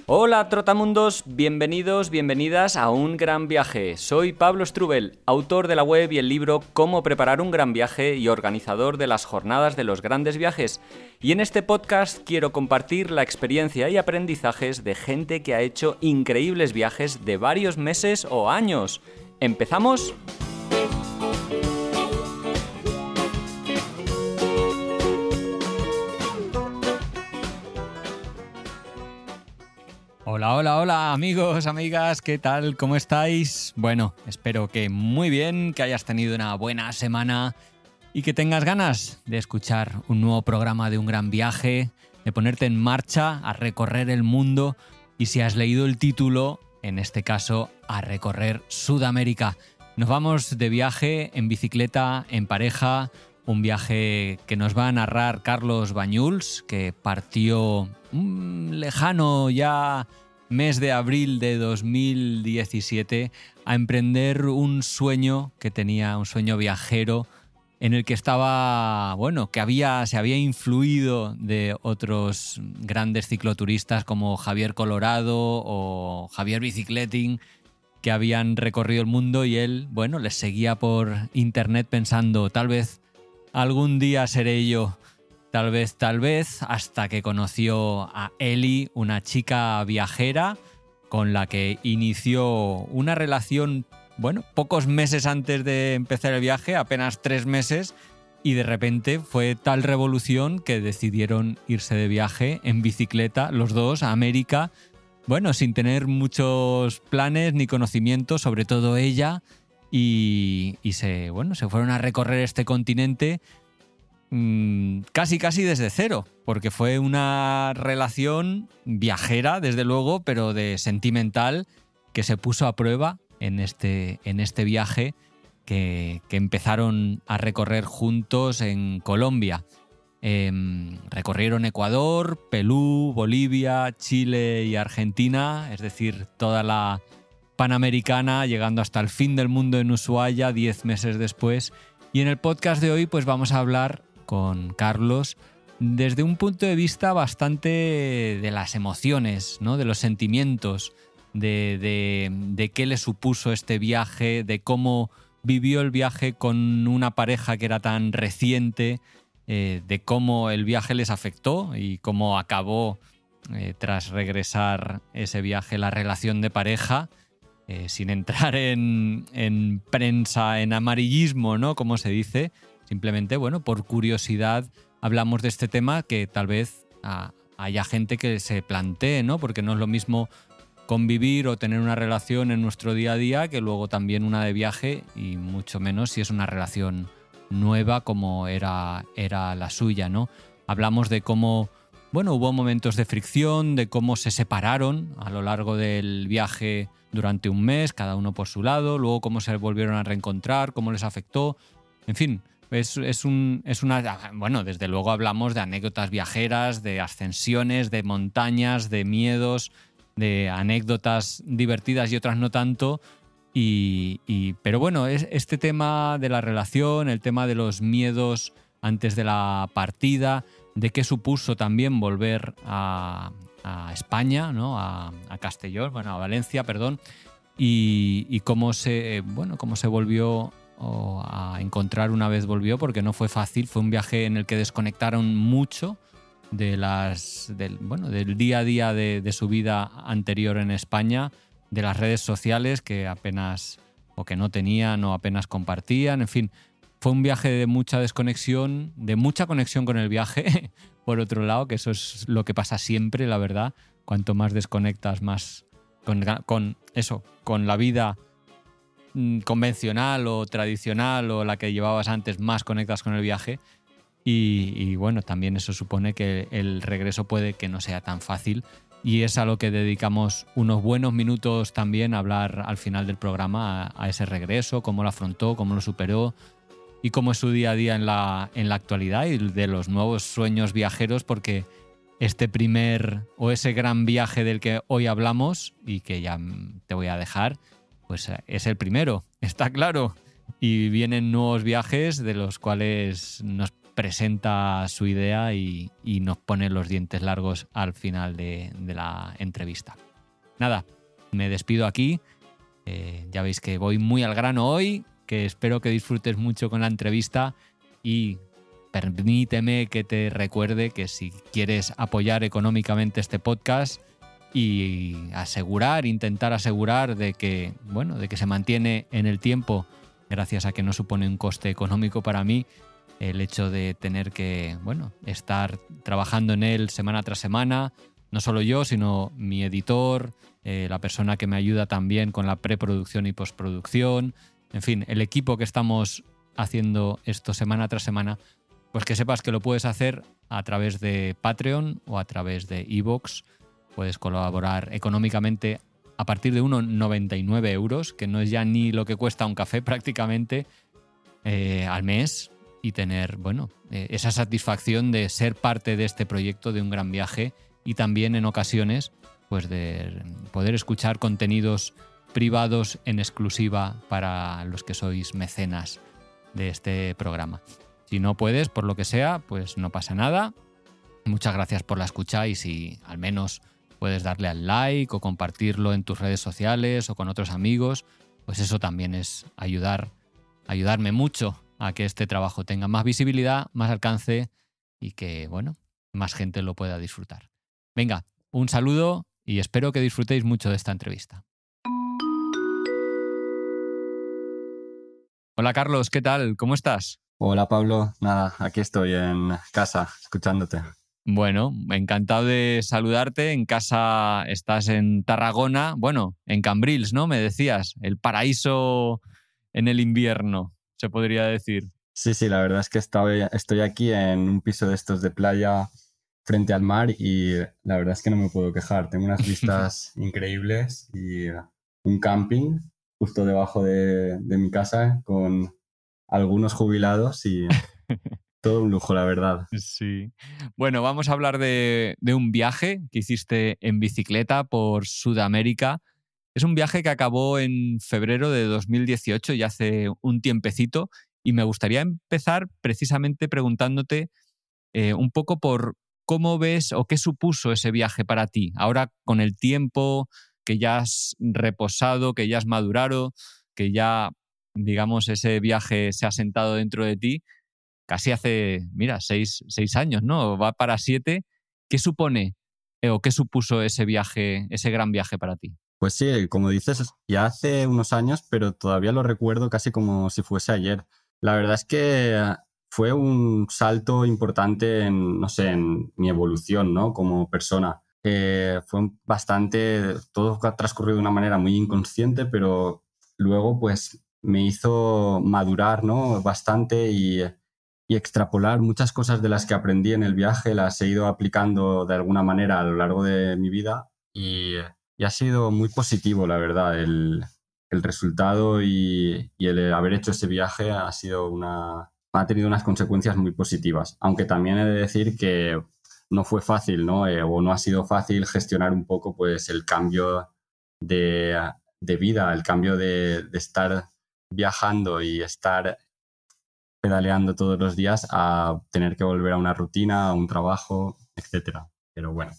Hola Trotamundos, bienvenidos, bienvenidas a Un Gran Viaje. Soy Pablo Strubel, autor de la web y el libro Cómo preparar un gran viaje y organizador de las jornadas de los grandes viajes. Y en este podcast quiero compartir la experiencia y aprendizajes de gente que ha hecho increíbles viajes de varios meses o años. ¿Empezamos? Hola amigos, amigas, ¿qué tal? ¿Cómo estáis? Bueno, espero que muy bien, que hayas tenido una buena semana y que tengas ganas de escuchar un nuevo programa de Un Gran Viaje, de ponerte en marcha a recorrer el mundo y, si has leído el título, en este caso, a recorrer Sudamérica. Nos vamos de viaje en bicicleta, en pareja, un viaje que nos va a narrar Carlos Bañuls, que partió lejano ya mes de abril de 2017 a emprender un sueño que tenía, un sueño viajero en el que estaba, bueno, que se había influido de otros grandes cicloturistas como Javier Colorado o Javier Bicicleting, que habían recorrido el mundo, y él, bueno, les seguía por internet pensando, tal vez algún día seré yo. Tal vez, hasta que conoció a Eli, una chica viajera con la que inició una relación, bueno, pocos meses antes de empezar el viaje, apenas 3 meses, y de repente fue tal revolución que decidieron irse de viaje en bicicleta, los dos, a América, bueno, sin tener muchos planes ni conocimientos, sobre todo ella, y se fueron a recorrer este continente casi desde cero, porque fue una relación viajera, desde luego, pero de sentimental, que se puso a prueba en este viaje que empezaron a recorrer juntos en Colombia. Recorrieron Ecuador, Perú, Bolivia, Chile y Argentina, es decir, toda la Panamericana, llegando hasta el fin del mundo en Ushuaia 10 meses después. Y en el podcast de hoy pues vamos a hablar con Carlos desde un punto de vista bastante de las emociones, ¿no? De los sentimientos, de qué le supuso este viaje, de cómo vivió el viaje con una pareja que era tan reciente, de cómo el viaje les afectó y cómo acabó, tras regresar ese viaje, la relación de pareja, sin entrar en prensa, en amarillismo, ¿no? Como se dice. Simplemente, bueno, por curiosidad hablamos de este tema, que tal vez haya gente que se plantee, ¿no? Porque no es lo mismo convivir o tener una relación en nuestro día a día que luego también una de viaje, y mucho menos si es una relación nueva como era la suya, ¿no? Hablamos de cómo, bueno, hubo momentos de fricción, de cómo se separaron a lo largo del viaje durante un mes, cada uno por su lado, luego cómo se volvieron a reencontrar, cómo les afectó, en fin. Bueno, desde luego hablamos de anécdotas viajeras, de ascensiones, de montañas, de miedos, de anécdotas divertidas y otras no tanto. Pero bueno, este tema de la relación, el tema de los miedos antes de la partida, de qué supuso también volver a España, ¿no? A Castellón, a Valencia, perdón, y cómo se volvió a encontrar una vez volvió, porque no fue fácil. Fue un viaje en el que desconectaron mucho del día a día de su vida anterior en España, de las redes sociales que apenas, o que no tenían o apenas compartían, en fin. Fue un viaje de mucha desconexión, de mucha conexión con el viaje, por otro lado, que eso es lo que pasa siempre, la verdad. Cuanto más desconectas, más con la vida convencional o tradicional o la que llevabas antes, más conectas con el viaje, y bueno, también eso supone que el regreso puede que no sea tan fácil, y es a lo que dedicamos unos buenos minutos también, a hablar al final del programa a ese regreso, cómo lo afrontó, cómo lo superó y cómo es su día a día en la actualidad, y de los nuevos sueños viajeros, porque este primer o ese gran viaje del que hoy hablamos y que ya te voy a dejar, pues es el primero, está claro. Y vienen nuevos viajes de los cuales nos presenta su idea y nos pone los dientes largos al final de la entrevista. Nada, me despido aquí. Ya veis que voy muy al grano hoy, que espero que disfrutes mucho con la entrevista y permíteme que te recuerde que si quieres apoyar económicamente este podcast y intentar asegurar de que se mantiene en el tiempo, gracias a que no supone un coste económico para mí, el hecho de tener que estar trabajando en él semana tras semana, no solo yo, sino mi editor, la persona que me ayuda también con la preproducción y postproducción, en fin, el equipo que estamos haciendo esto semana tras semana, pues que sepas que lo puedes hacer a través de Patreon o a través de iVoox. Puedes colaborar económicamente a partir de unos 99 euros, que no es ya ni lo que cuesta un café prácticamente, al mes, y tener esa satisfacción de ser parte de este proyecto, de un gran viaje, y también en ocasiones pues de poder escuchar contenidos privados en exclusiva para los que sois mecenas de este programa. Si no puedes, por lo que sea, pues no pasa nada. Muchas gracias por la escucha y si al menos puedes darle al like o compartirlo en tus redes sociales o con otros amigos, pues eso también es ayudarme mucho a que este trabajo tenga más visibilidad, más alcance y que, más gente lo pueda disfrutar. Venga, un saludo y espero que disfrutéis mucho de esta entrevista. Hola Carlos, ¿qué tal? ¿Cómo estás? Hola Pablo, nada, aquí estoy en casa escuchándote. Bueno, encantado de saludarte. En casa estás en Tarragona, en Cambrils, ¿no? Me decías, el paraíso en el invierno, se podría decir. Sí, la verdad es que estoy aquí en un piso de estos de playa frente al mar y la verdad es que no me puedo quejar. Tengo unas vistas increíbles y un camping justo debajo de mi casa con algunos jubilados y todo un lujo, la verdad. Sí. Bueno, vamos a hablar de un viaje que hiciste en bicicleta por Sudamérica. Es un viaje que acabó en febrero de 2018, ya hace un tiempecito, y me gustaría empezar precisamente preguntándote un poco por cómo ves o qué supuso ese viaje para ti. Ahora, con el tiempo que ya has reposado, que ya has madurado, que ya, digamos, ese viaje se ha sentado dentro de ti, casi hace, mira, 6 años, ¿no? Va para 7. ¿Qué supone o qué supuso ese viaje, ese gran viaje para ti? Pues sí, como dices, ya hace unos años, pero todavía lo recuerdo casi como si fuese ayer. La verdad es que fue un salto importante en, no sé, en mi evolución, ¿no? Como persona. Todo ha transcurrido de una manera muy inconsciente, pero luego pues me hizo madurar, ¿no? Bastante y extrapolar muchas cosas de las que aprendí en el viaje, las he ido aplicando de alguna manera a lo largo de mi vida y ha sido muy positivo, la verdad. El resultado y el haber hecho ese viaje ha tenido unas consecuencias muy positivas. Aunque también he de decir que no fue fácil, ¿no? O no ha sido fácil gestionar un poco pues, el cambio de vida, el cambio de estar viajando y estar pedaleando todos los días a tener que volver a una rutina, a un trabajo, etcétera. Pero bueno.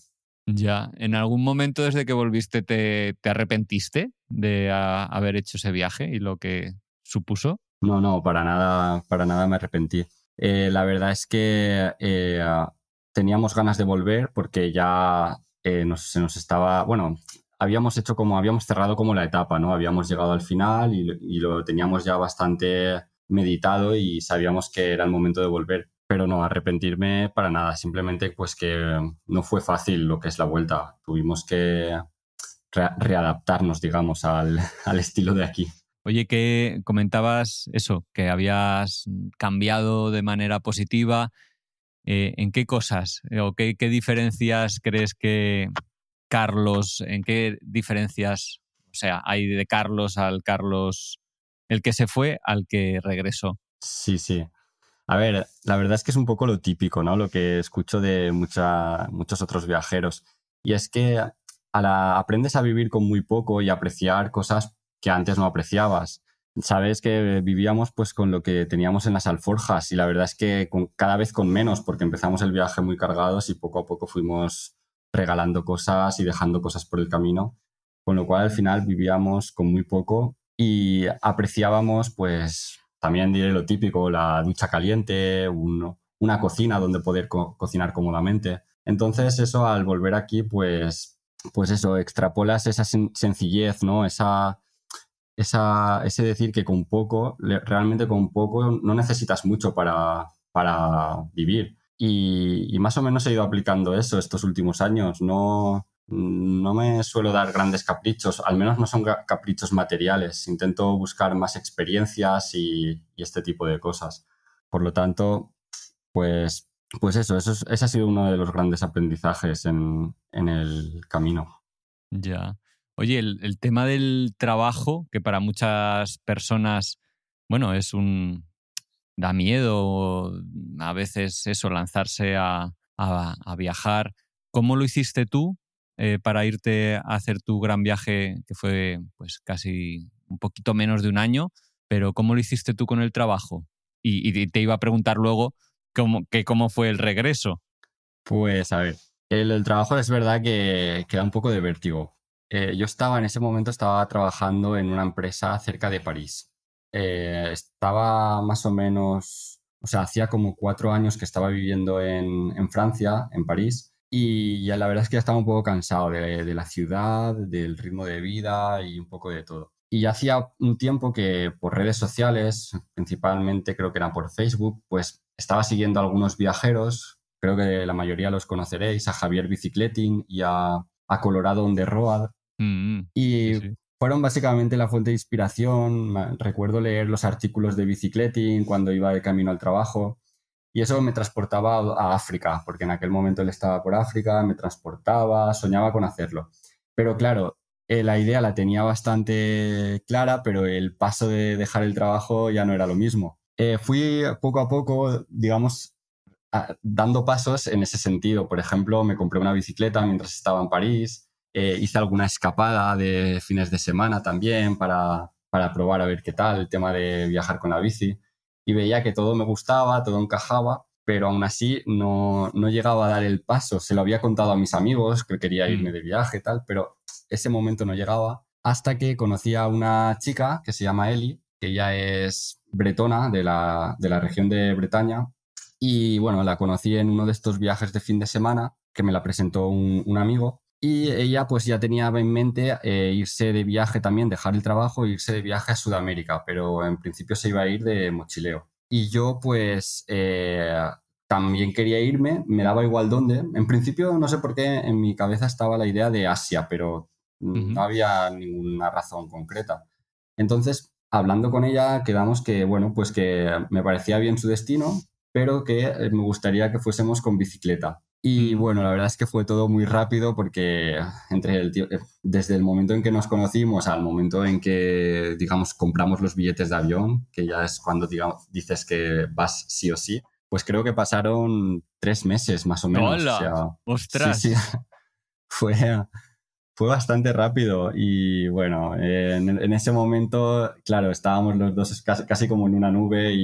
Ya, ¿en algún momento desde que volviste te arrepentiste de haber hecho ese viaje y lo que supuso? No, para nada me arrepentí. La verdad es que teníamos ganas de volver porque ya se nos estaba, habíamos cerrado como la etapa, ¿no? Habíamos llegado al final y lo teníamos ya bastante meditado y sabíamos que era el momento de volver. Pero no arrepentirme para nada, simplemente pues que no fue fácil lo que es la vuelta. Tuvimos que readaptarnos, digamos, al estilo de aquí. Oye, que comentabas eso, que habías cambiado de manera positiva. ¿En qué cosas o qué diferencias crees que en qué diferencias, hay de Carlos al Carlos, el que se fue al que regresó? Sí. A ver, la verdad es que es un poco lo típico, ¿no? Lo que escucho de muchos otros viajeros. Y es que aprendes a vivir con muy poco y apreciar cosas que antes no apreciabas. sabes que vivíamos pues con lo que teníamos en las alforjas y la verdad es que cada vez con menos, porque empezamos el viaje muy cargados y poco a poco fuimos regalando cosas y dejando cosas por el camino, con lo cual al final vivíamos con muy poco y apreciábamos pues también diré lo típico, la ducha caliente, una cocina donde poder cocinar cómodamente. Entonces eso al volver aquí pues eso, extrapolas esa sencillez, ¿no? Ese decir que con poco, realmente con poco no necesitas mucho para vivir. Y más o menos he ido aplicando eso estos últimos años. No me suelo dar grandes caprichos, al menos no son caprichos materiales. Intento buscar más experiencias y este tipo de cosas. Por lo tanto, pues ese ha sido uno de los grandes aprendizajes en el camino. Ya. Oye, el tema del trabajo, que para muchas personas, bueno, da miedo a veces eso, lanzarse a viajar. ¿Cómo lo hiciste tú para irte a hacer tu gran viaje, que fue pues casi un poquito menos de un año? Pero ¿cómo lo hiciste tú con el trabajo? Y te iba a preguntar luego cómo fue el regreso. Pues a ver, el trabajo es verdad que da un poco de vértigo. Yo en ese momento estaba trabajando en una empresa cerca de París. Estaba más o menos, o sea, hacía como 4 años que estaba viviendo en Francia, en París, y ya la verdad es que ya estaba un poco cansado de la ciudad, del ritmo de vida y un poco de todo. Y ya hacía un tiempo que por redes sociales, principalmente creo que era por Facebook, pues estaba siguiendo a algunos viajeros, creo que la mayoría los conoceréis, a Javier Bicicleting y a Colorado on the Road. Sí, Y sí. fueron básicamente la fuente de inspiración. Recuerdo leer los artículos de Bicicleting cuando iba de camino al trabajo y eso me transportaba a África, porque en aquel momento él estaba por África, me transportaba, soñaba con hacerlo. Pero claro, la idea la tenía bastante clara, pero el paso de dejar el trabajo ya no era lo mismo. Fui poco a poco, digamos, dando pasos en ese sentido. Por ejemplo, me compré una bicicleta mientras estaba en París, hice alguna escapada de fines de semana también para probar a ver qué tal el tema de viajar con la bici. Y veía que todo me gustaba, todo encajaba, pero aún así no llegaba a dar el paso. Se lo había contado a mis amigos que quería irme Mm. de viaje y tal, pero ese momento no llegaba hasta que conocí a una chica que se llama Eli, que ella es bretona de la región de Bretaña y bueno, la conocí en uno de estos viajes de fin de semana que me la presentó un amigo y ella pues ya tenía en mente irse de viaje también, dejar el trabajo e irse de viaje a Sudamérica, pero en principio se iba a ir de mochileo. Y yo pues también quería irme, me daba igual dónde. En principio no sé por qué en mi cabeza estaba la idea de Asia, pero no Ujú. había ninguna razón concreta. Entonces, hablando con ella, quedamos que, bueno, pues que me parecía bien su destino, pero que me gustaría que fuésemos con bicicleta. Y Mm. bueno, la verdad es que fue todo muy rápido porque desde el momento en que nos conocimos al momento en que, digamos, compramos los billetes de avión, que ya es cuando, digamos, dices que vas sí o sí, pues creo que pasaron 3 meses más o menos. O ¡Hola! sea, sí, sí, ¡Ostras! fue, fue bastante rápido y bueno, en ese momento, claro, estábamos los dos casi como en una nube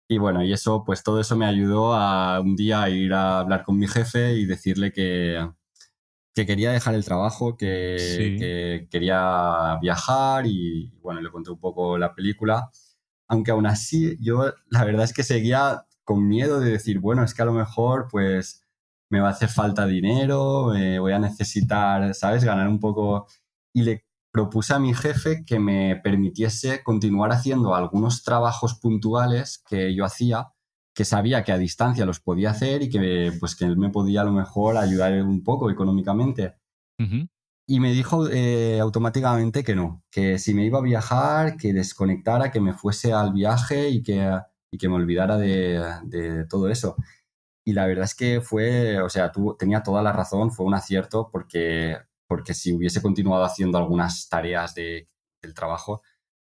y bueno, y eso, pues todo eso me ayudó a un día ir a hablar con mi jefe y decirle que quería dejar el trabajo, Sí. que quería viajar y bueno, le conté un poco la película, aunque aún así yo la verdad es que seguía con miedo de decir, bueno, es que a lo mejor pues me va a hacer falta dinero, voy a necesitar, ¿sabes?, ganar un poco. Y le propuse a mi jefe que me permitiese continuar haciendo algunos trabajos puntuales que yo hacía, que sabía que a distancia los podía hacer y que, pues, que él me podía a lo mejor ayudar un poco económicamente. Ujú. Y me dijo automáticamente que no, que si me iba a viajar, que desconectara, que me fuese al viaje y que me olvidara de todo eso. Y la verdad es que fue, o sea, tenía toda la razón, fue un acierto porque si hubiese continuado haciendo algunas tareas del trabajo,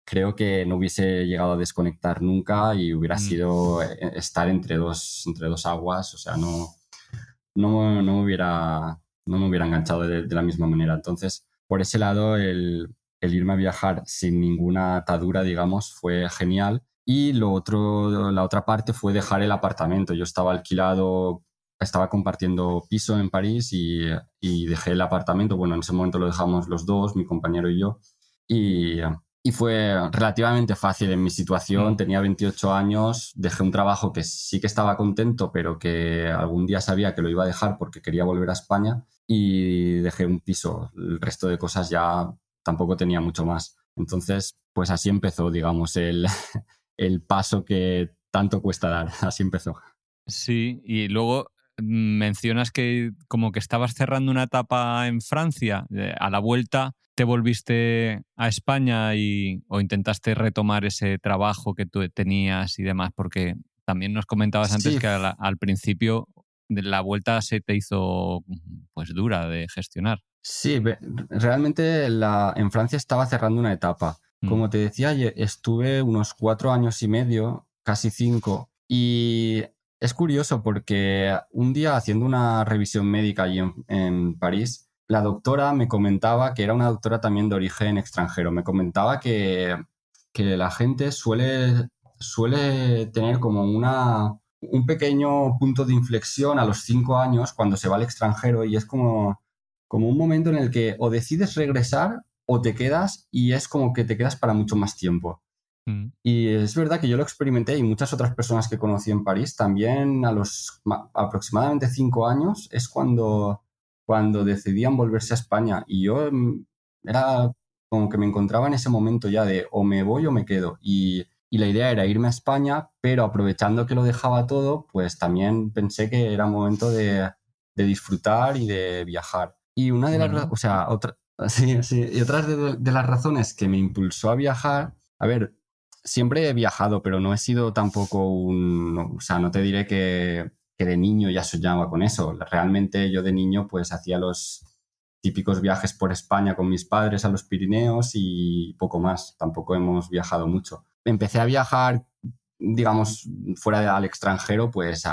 creo que no hubiese llegado a desconectar nunca y hubiera Mm. sido estar entre dos aguas, o sea, no me hubiera enganchado de la misma manera. Entonces, por ese lado, el irme a viajar sin ninguna atadura, digamos, fue genial. Y la otra parte fue dejar el apartamento. Yo estaba alquilado, estaba compartiendo piso en París y dejé el apartamento. Bueno, en ese momento lo dejamos los dos, mi compañero y yo. Y, y fue relativamente fácil en mi situación. Tenía 28 años, dejé un trabajo que sí que estaba contento, pero que algún día sabía que lo iba a dejar porque quería volver a España, y dejé un piso. El resto de cosas ya tampoco tenía mucho más. Entonces, pues así empezó, digamos, el paso que tanto cuesta dar. Así empezó. Sí, y luego mencionas que como que estabas cerrando una etapa en Francia. A la vuelta te volviste a España o intentaste retomar ese trabajo que tú tenías y demás, porque también nos comentabas antes Sí, que al principio de la vuelta se te hizo pues dura de gestionar. sí, realmente en Francia estaba cerrando una etapa. Mm. Como te decía, estuve unos 4 años y medio, casi 5, y es curioso porque un día haciendo una revisión médica allí en París, la doctora me comentaba, que era una doctora también de origen extranjero, me comentaba que la gente suele tener como un pequeño punto de inflexión a los 5 años cuando se va al extranjero, y es como un momento en el que o decides regresar o te quedas, y es como que te quedas para mucho más tiempo. Mm. Y es verdad que yo lo experimenté, y muchas otras personas que conocí en París también, a los aproximadamente 5 años es cuando decidían volverse a España, y yo era como que me encontraba en ese momento ya de o me voy o me quedo, y la idea era irme a España, pero aprovechando que lo dejaba todo, pues también pensé que era momento de disfrutar y de viajar. Y una de las, Bueno, o sea, sí, sí, y otras de las razones que me impulsó a viajar, a ver, siempre he viajado, pero no he sido tampoco o sea, no te diré que de niño ya soñaba con eso. Realmente yo de niño pues hacía los típicos viajes por España con mis padres a los Pirineos y poco más. Tampoco hemos viajado mucho. Empecé a viajar, digamos, al extranjero, pues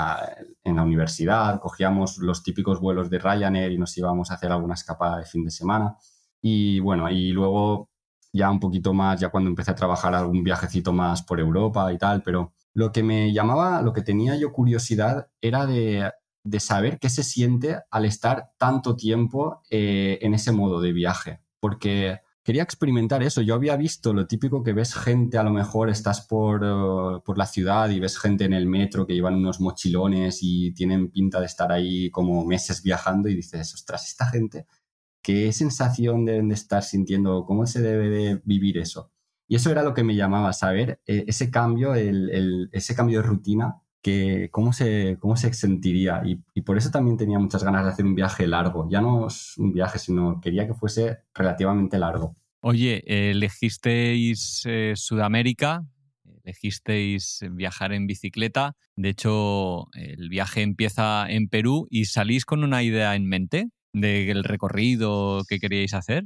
en la universidad. Cogíamos los típicos vuelos de Ryanair y nos íbamos a hacer alguna escapada de fin de semana. Y bueno, y luego ya un poquito más, ya cuando empecé a trabajar, algún viajecito más por Europa y tal, pero lo que me llamaba, lo que tenía yo curiosidad era de saber qué se siente al estar tanto tiempo en ese modo de viaje, porque quería experimentar eso. Yo había visto lo típico que ves gente, a lo mejor estás por la ciudad y ves gente en el metro que llevan unos mochilones y tienen pinta de estar ahí como meses viajando, y dices, ostras, esta gente, ¿qué sensación deben de estar sintiendo? ¿Cómo se debe de vivir eso? Y eso era lo que me llamaba, saber ese cambio, ese cambio de rutina, cómo se sentiría. Y por eso también tenía muchas ganas de hacer un viaje largo. Ya no es un viaje, sino quería que fuese relativamente largo. oye, elegisteis Sudamérica, elegisteis viajar en bicicleta. De hecho, el viaje empieza en Perú y salís con una idea en mente del recorrido que queríais hacer.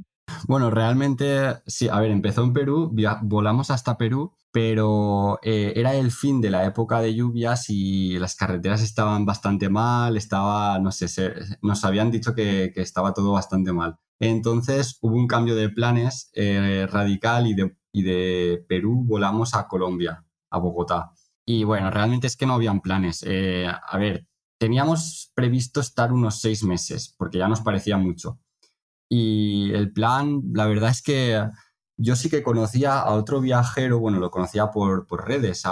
Bueno, realmente, sí, a ver, empezó en Perú, volamos hasta Perú, pero era el fin de la época de lluvias y las carreteras estaban bastante mal, no sé, nos habían dicho que estaba todo bastante mal. Entonces hubo un cambio de planes radical, y de Perú volamos a Colombia, a Bogotá. Y bueno, realmente es que no habían planes. A ver, teníamos previsto estar unos 6 meses, porque ya nos parecía mucho. Y el plan, la verdad es que yo sí que conocía a otro viajero, bueno, lo conocía por redes,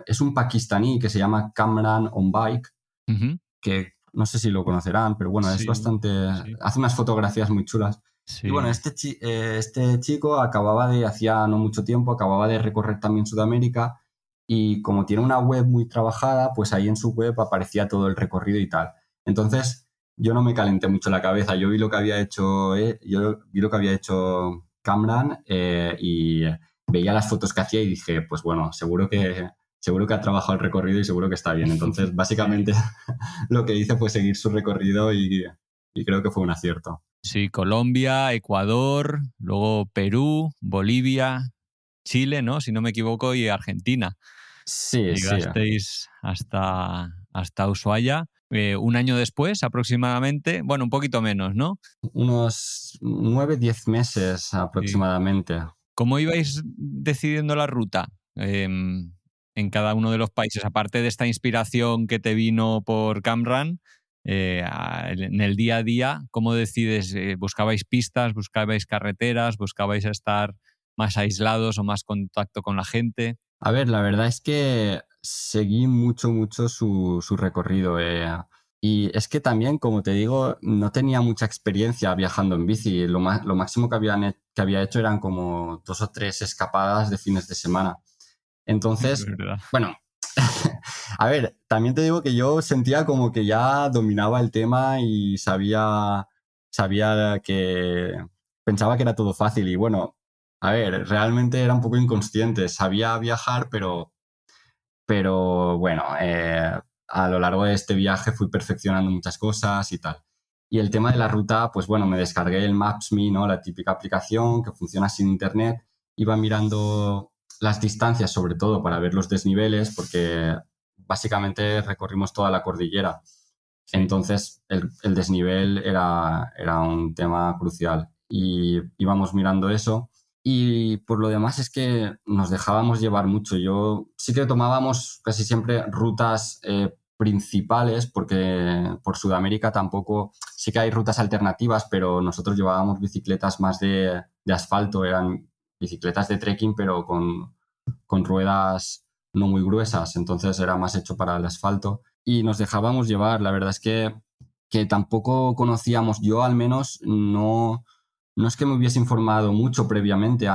es un pakistaní que se llama Kamran On Bike, Ujú. que no sé si lo conocerán, pero bueno, es Sí, bastante, sí, hace unas fotografías muy chulas. Y bueno, sí. este chico hacía no mucho tiempo, acababa de recorrer también Sudamérica, y como tiene una web muy trabajada, pues ahí en su web aparecía todo el recorrido y tal. Entonces yo no me calenté mucho la cabeza, yo vi lo que había hecho Camran, y veía las fotos que hacía y dije, pues bueno, seguro que ha trabajado el recorrido y seguro que está bien. Entonces, Sí. básicamente lo que hice fue seguir su recorrido, y creo que fue un acierto. Sí, Colombia, Ecuador, luego Perú, Bolivia, Chile, ¿no? Si no me equivoco, y Argentina. Sí, sí. Llegasteis hasta Ushuaia. un año después aproximadamente, bueno, un poquito menos, ¿no? Unos 9-10 meses Sí. aproximadamente. ¿Cómo ibais decidiendo la ruta en cada uno de los países? Aparte de esta inspiración que te vino por Camran, en el día a día, ¿cómo decides? ¿Buscabais pistas, buscabais carreteras, buscabais estar más aislados o más contacto con la gente? A ver, la verdad es que seguí mucho su recorrido. Y es que también, como te digo, no tenía mucha experiencia viajando en bici. Lo máximo que había hecho eran como 2 o 3 escapadas de fines de semana. Es Entonces, verdad. bueno, a ver, también te digo que yo sentía como que ya dominaba el tema y sabía que pensaba que era todo fácil. Y bueno, a ver, realmente era un poco inconsciente. Sabía viajar, pero bueno, a lo largo de este viaje fui perfeccionando muchas cosas y tal. Y el tema de la ruta, pues bueno, me descargué el Maps.me, ¿no? La típica aplicación que funciona sin internet. Iba mirando las distancias, sobre todo para ver los desniveles, porque básicamente recorrimos toda la cordillera. Sí. Entonces, el desnivel era un tema crucial. Y íbamos mirando eso. Y por lo demás es que nos dejábamos llevar mucho. Yo sí que tomábamos casi siempre rutas principales, porque por Sudamérica tampoco, sí que hay rutas alternativas, pero nosotros llevábamos bicicletas más de asfalto, eran bicicletas de trekking, pero con ruedas no muy gruesas, entonces era más hecho para el asfalto y nos dejábamos llevar. La verdad es que tampoco conocíamos, yo al menos no es que me hubiese informado mucho previamente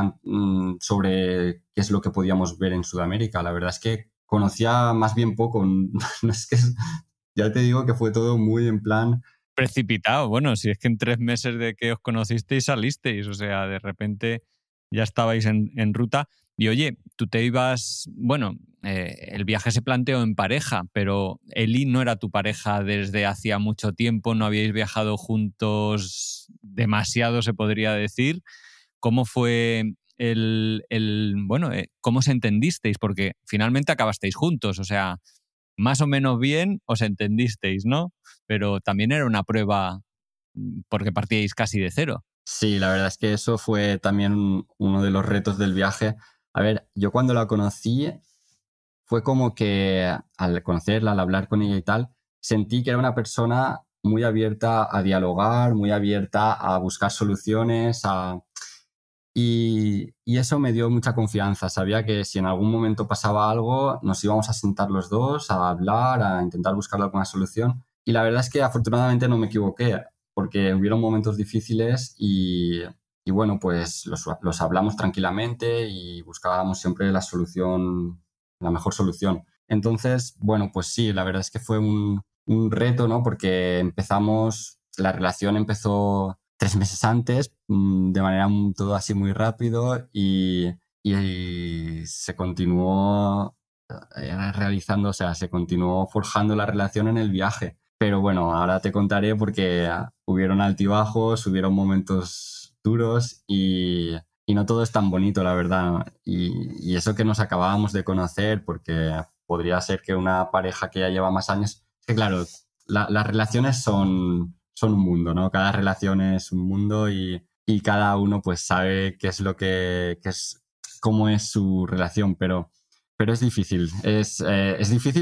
sobre qué es lo que podíamos ver en Sudamérica. La verdad es que conocía más bien poco. No es que, ya te digo que fue todo muy en plan. Precipitado, bueno, si es que en 3 meses de que os conocisteis salisteis, o sea, de repente ya estabais en ruta. Y oye, tú te ibas, bueno, el viaje se planteó en pareja, pero Eli no era tu pareja desde hacía mucho tiempo, no habíais viajado juntos demasiado, se podría decir. ¿Cómo fue bueno, cómo os entendisteis? Porque finalmente acabasteis juntos, o sea, más o menos bien os entendisteis, ¿no? Pero también era una prueba porque partíais casi de cero. Sí, la verdad es que eso fue también uno de los retos del viaje. A ver, yo cuando la conocí fue como que al conocerla, al hablar con ella y tal, sentí que era una persona muy abierta a dialogar, muy abierta a buscar soluciones, y eso me dio mucha confianza. Sabía que si en algún momento pasaba algo, nos íbamos a sentar los dos, a hablar, a intentar buscar alguna solución. Y la verdad es que afortunadamente no me equivoqué, porque hubieron momentos difíciles y bueno, pues los hablamos tranquilamente y buscábamos siempre la solución, la mejor solución. Entonces, bueno, pues sí, la verdad es que fue un reto, ¿no? Porque la relación empezó 3 meses antes, de manera todo así muy rápido y se continuó realizando, o sea, se continuó forjando la relación en el viaje. Pero bueno, ahora te contaré porque hubieron altibajos, hubieron momentos duros y no todo es tan bonito, la verdad. Y eso que nos acabábamos de conocer, porque podría ser que una pareja que ya lleva más años, es que claro, las relaciones son un mundo, ¿no? Cada relación es un mundo y cada uno pues sabe qué es lo qué es, cómo es su relación, pero es difícil,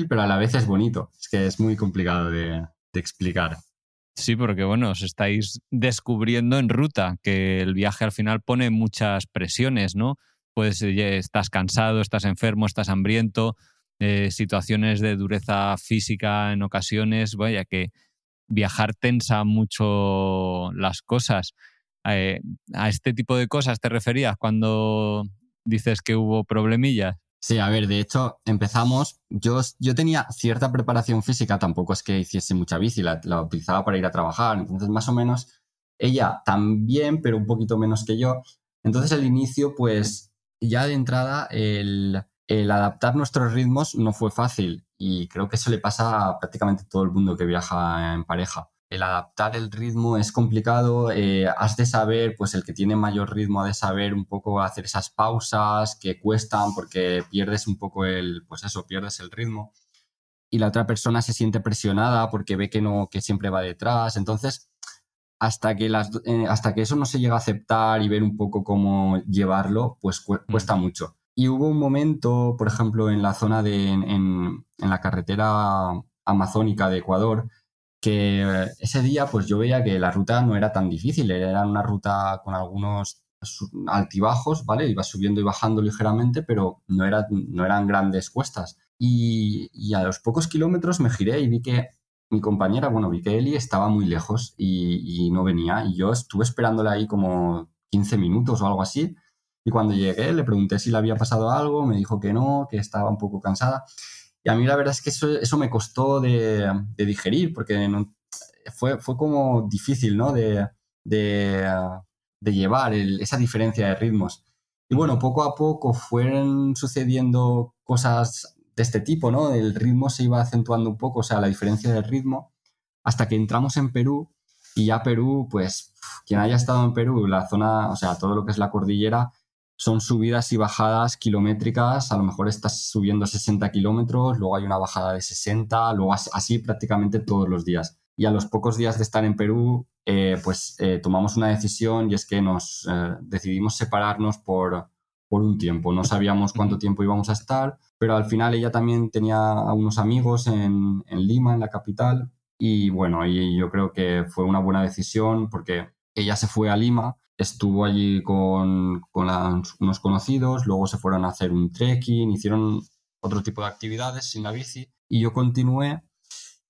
pero a la vez es bonito. Es que es muy complicado de explicar. Sí, porque bueno, os estáis descubriendo en ruta, que el viaje al final pone muchas presiones, ¿no? Pues estás cansado, estás enfermo, estás hambriento, situaciones de dureza física en ocasiones, vaya que viajar tensa mucho las cosas. Eh, ¿A este tipo de cosas te referías cuando dices que hubo problemillas? Sí, a ver, de hecho, empezamos. Yo tenía cierta preparación física, tampoco es que hiciese mucha bici, la utilizaba para ir a trabajar. Entonces, más o menos, ella también, pero un poquito menos que yo. Entonces, al inicio, pues ya de entrada, el adaptar nuestros ritmos no fue fácil. Y creo que eso le pasa a prácticamente todo el mundo que viaja en pareja. El adaptar el ritmo es complicado, has de saber, pues el que tiene mayor ritmo ha de saber un poco hacer esas pausas que cuestan porque pierdes un poco pues eso, pierdes el ritmo. y la otra persona se siente presionada porque ve que no, que siempre va detrás. Entonces, hasta que eso no se llega a aceptar y ver un poco cómo llevarlo, pues cuesta mucho. Y hubo un momento, por ejemplo, en la zona en la carretera amazónica de Ecuador, que ese día pues yo veía que la ruta no era tan difícil, era una ruta con algunos altibajos, ¿vale? Iba subiendo y bajando ligeramente, pero no eran grandes cuestas. Y a los pocos kilómetros me giré y vi que mi compañera, bueno, vi que Eli estaba muy lejos y no venía. Y yo estuve esperándola ahí como 15 minutos o algo así. Y cuando llegué le pregunté si le había pasado algo, me dijo que no, que estaba un poco cansada. Y a mí la verdad es que eso me costó de digerir, porque fue como difícil, ¿no? De llevar esa diferencia de ritmos. Y bueno, poco a poco fueron sucediendo cosas de este tipo, ¿no? El ritmo se iba acentuando un poco, o sea, la diferencia del ritmo, hasta que entramos en Perú y ya Perú, pues, quien haya estado en Perú, la zona, o sea, todo lo que es la cordillera, son subidas y bajadas kilométricas, a lo mejor estás subiendo 60 kilómetros, luego hay una bajada de 60, luego así prácticamente todos los días. Y a los pocos días de estar en Perú, tomamos una decisión y es que nos decidimos separarnos por un tiempo. No sabíamos cuánto tiempo íbamos a estar, pero al final ella también tenía a unos amigos en Lima, en la capital, y bueno, y yo creo que fue una buena decisión porque ella se fue a Lima, estuvo allí con unos conocidos, luego se fueron a hacer un trekking, hicieron otro tipo de actividades sin la bici y yo continué.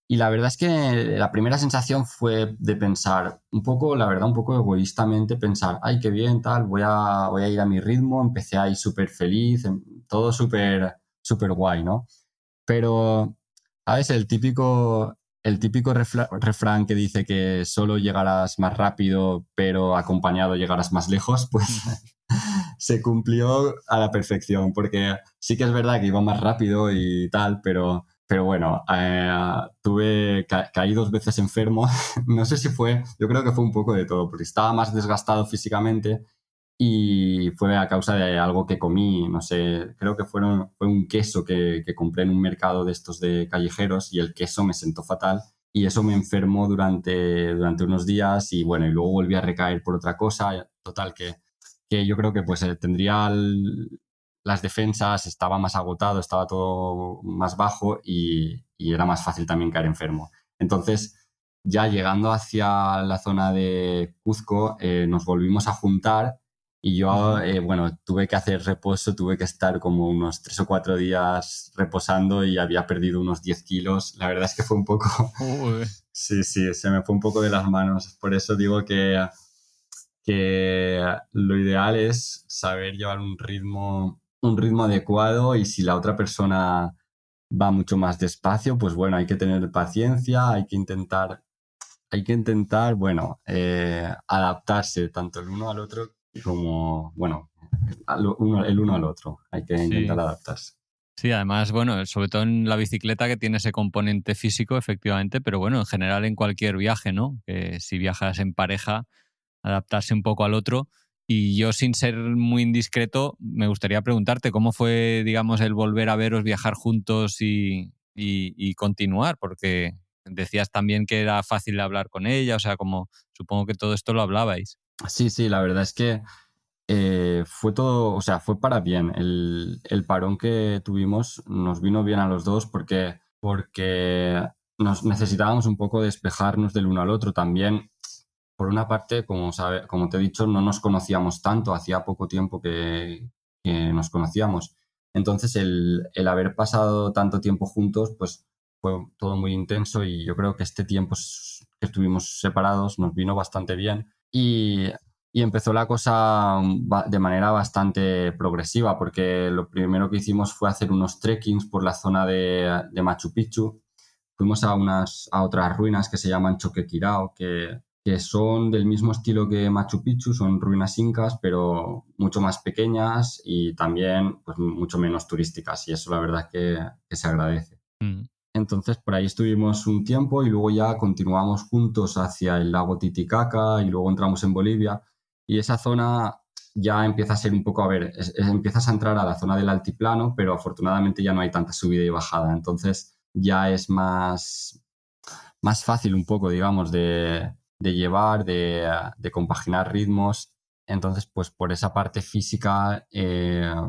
Y la verdad es que la primera sensación fue de pensar un poco, la verdad, un poco egoístamente, pensar, ay, qué bien, tal, voy a ir a mi ritmo, empecé ahí súper feliz, todo súper guay, ¿no? Pero, ¿sabes? El típico refrán que dice que solo llegarás más rápido, pero acompañado llegarás más lejos, pues se cumplió a la perfección, porque sí que es verdad que iba más rápido y tal, pero bueno, caí 2 veces enfermo. No sé si yo creo que fue un poco de todo, porque estaba más desgastado físicamente y fue a causa de algo que comí, no sé, creo que fue un queso que compré en un mercado de estos de callejeros y el queso me sentó fatal y eso me enfermó durante unos días y bueno, y luego volví a recaer por otra cosa, total que yo creo que pues tendría las defensas, estaba más agotado, estaba todo más bajo y era más fácil también caer enfermo. Entonces, ya llegando hacia la zona de Cuzco, nos volvimos a juntar y yo, bueno, tuve que hacer reposo, tuve que estar como unos 3 o 4 días reposando y había perdido unos 10 kilos. La verdad es que fue un poco... Sí, se me fue un poco de las manos. Por eso digo que lo ideal es saber llevar un ritmo adecuado y si la otra persona va mucho más despacio, pues bueno, hay que tener paciencia, hay que intentar, bueno, adaptarse tanto el uno al otro como, bueno, el uno al otro. Hay que intentar adaptarse. Sí, además, bueno, sobre todo en la bicicleta que tiene ese componente físico, efectivamente, pero bueno, en general en cualquier viaje, ¿no? Que si viajas en pareja, adaptarse un poco al otro. Y yo, sin ser muy indiscreto, me gustaría preguntarte cómo fue, digamos, el volver a veros, viajar juntos y continuar, porque decías también que era fácil hablar con ella, o sea, como supongo que todo esto lo hablabais. Sí, la verdad es que fue todo, o sea, fue para bien. El parón que tuvimos nos vino bien a los dos porque nos necesitábamos un poco despejarnos del uno al otro. También, por una parte, como te he dicho, no nos conocíamos tanto, hacía poco tiempo que nos conocíamos. Entonces, el haber pasado tanto tiempo juntos, pues fue todo muy intenso y yo creo que este tiempo que estuvimos separados nos vino bastante bien. Y empezó la cosa de manera bastante progresiva, porque lo primero que hicimos fue hacer unos trekkings por la zona de Machu Picchu. Fuimos a otras ruinas que se llaman Choquequirao, que son del mismo estilo que Machu Picchu, son ruinas incas, pero mucho más pequeñas y también pues, mucho menos turísticas. Y eso la verdad que se agradece. Entonces por ahí estuvimos un tiempo y luego ya continuamos juntos hacia el lago Titicaca y luego entramos en Bolivia. Y esa zona ya empieza a ser un poco, a ver, empiezas a entrar a la zona del altiplano, pero afortunadamente ya no hay tanta subida y bajada. Entonces ya es más fácil un poco, digamos, de llevar, de compaginar ritmos. Entonces, pues por esa parte física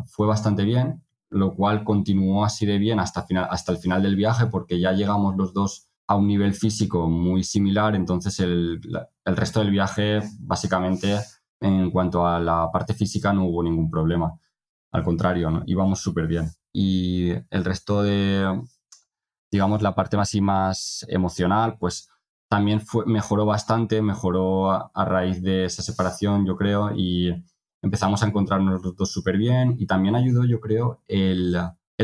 fue bastante bien, lo cual continuó así de bien hasta el final del viaje, porque ya llegamos los dos a un nivel físico muy similar. Entonces el resto del viaje, básicamente, en cuanto a la parte física, no hubo ningún problema. Al contrario, ¿no? Íbamos súper bien. Y el resto de, digamos, la parte más emocional, pues también mejoró bastante, mejoró a raíz de esa separación, yo creo, y empezamos a encontrarnos los dos súper bien. Y también ayudó, yo creo, el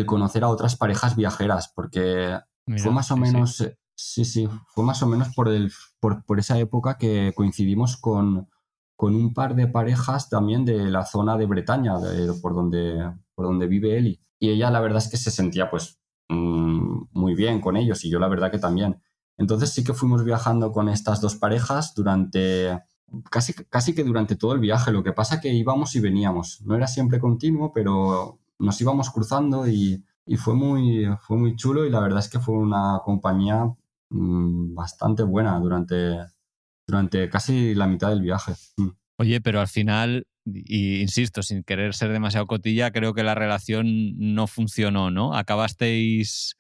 conocer a otras parejas viajeras, porque fue Mira, más o sí, sí. menos, sí, fue más o menos por esa época que coincidimos con un par de parejas también de la zona de Bretaña, por donde vive Eli. Y ella la verdad es que se sentía pues muy bien con ellos, y yo la verdad que también. Entonces sí que fuimos viajando con estas dos parejas durante casi que durante todo el viaje. Lo que pasa que íbamos y veníamos. No era siempre continuo, pero nos íbamos cruzando y fue muy chulo, y la verdad es que fue una compañía bastante buena durante casi la mitad del viaje. Oye, pero al final, y insisto, sin querer ser demasiado cotilla, creo que la relación no funcionó, ¿no? ¿Acabasteis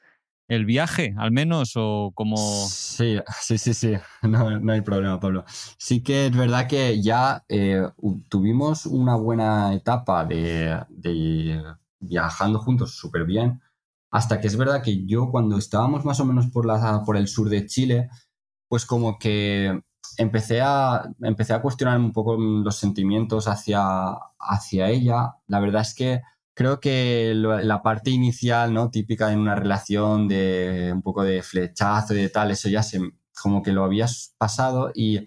el viaje, al menos, o como...? Sí, sí. No hay problema, Pablo. Sí que es verdad que ya tuvimos una buena etapa de viajando juntos súper bien, hasta que es verdad que yo, cuando estábamos más o menos por el sur de Chile, pues como que empecé a cuestionar un poco los sentimientos hacia ella. La verdad es que creo que la parte inicial, ¿no? Típica en una relación de un poco de flechazo y de tal, eso ya como que lo habías pasado, y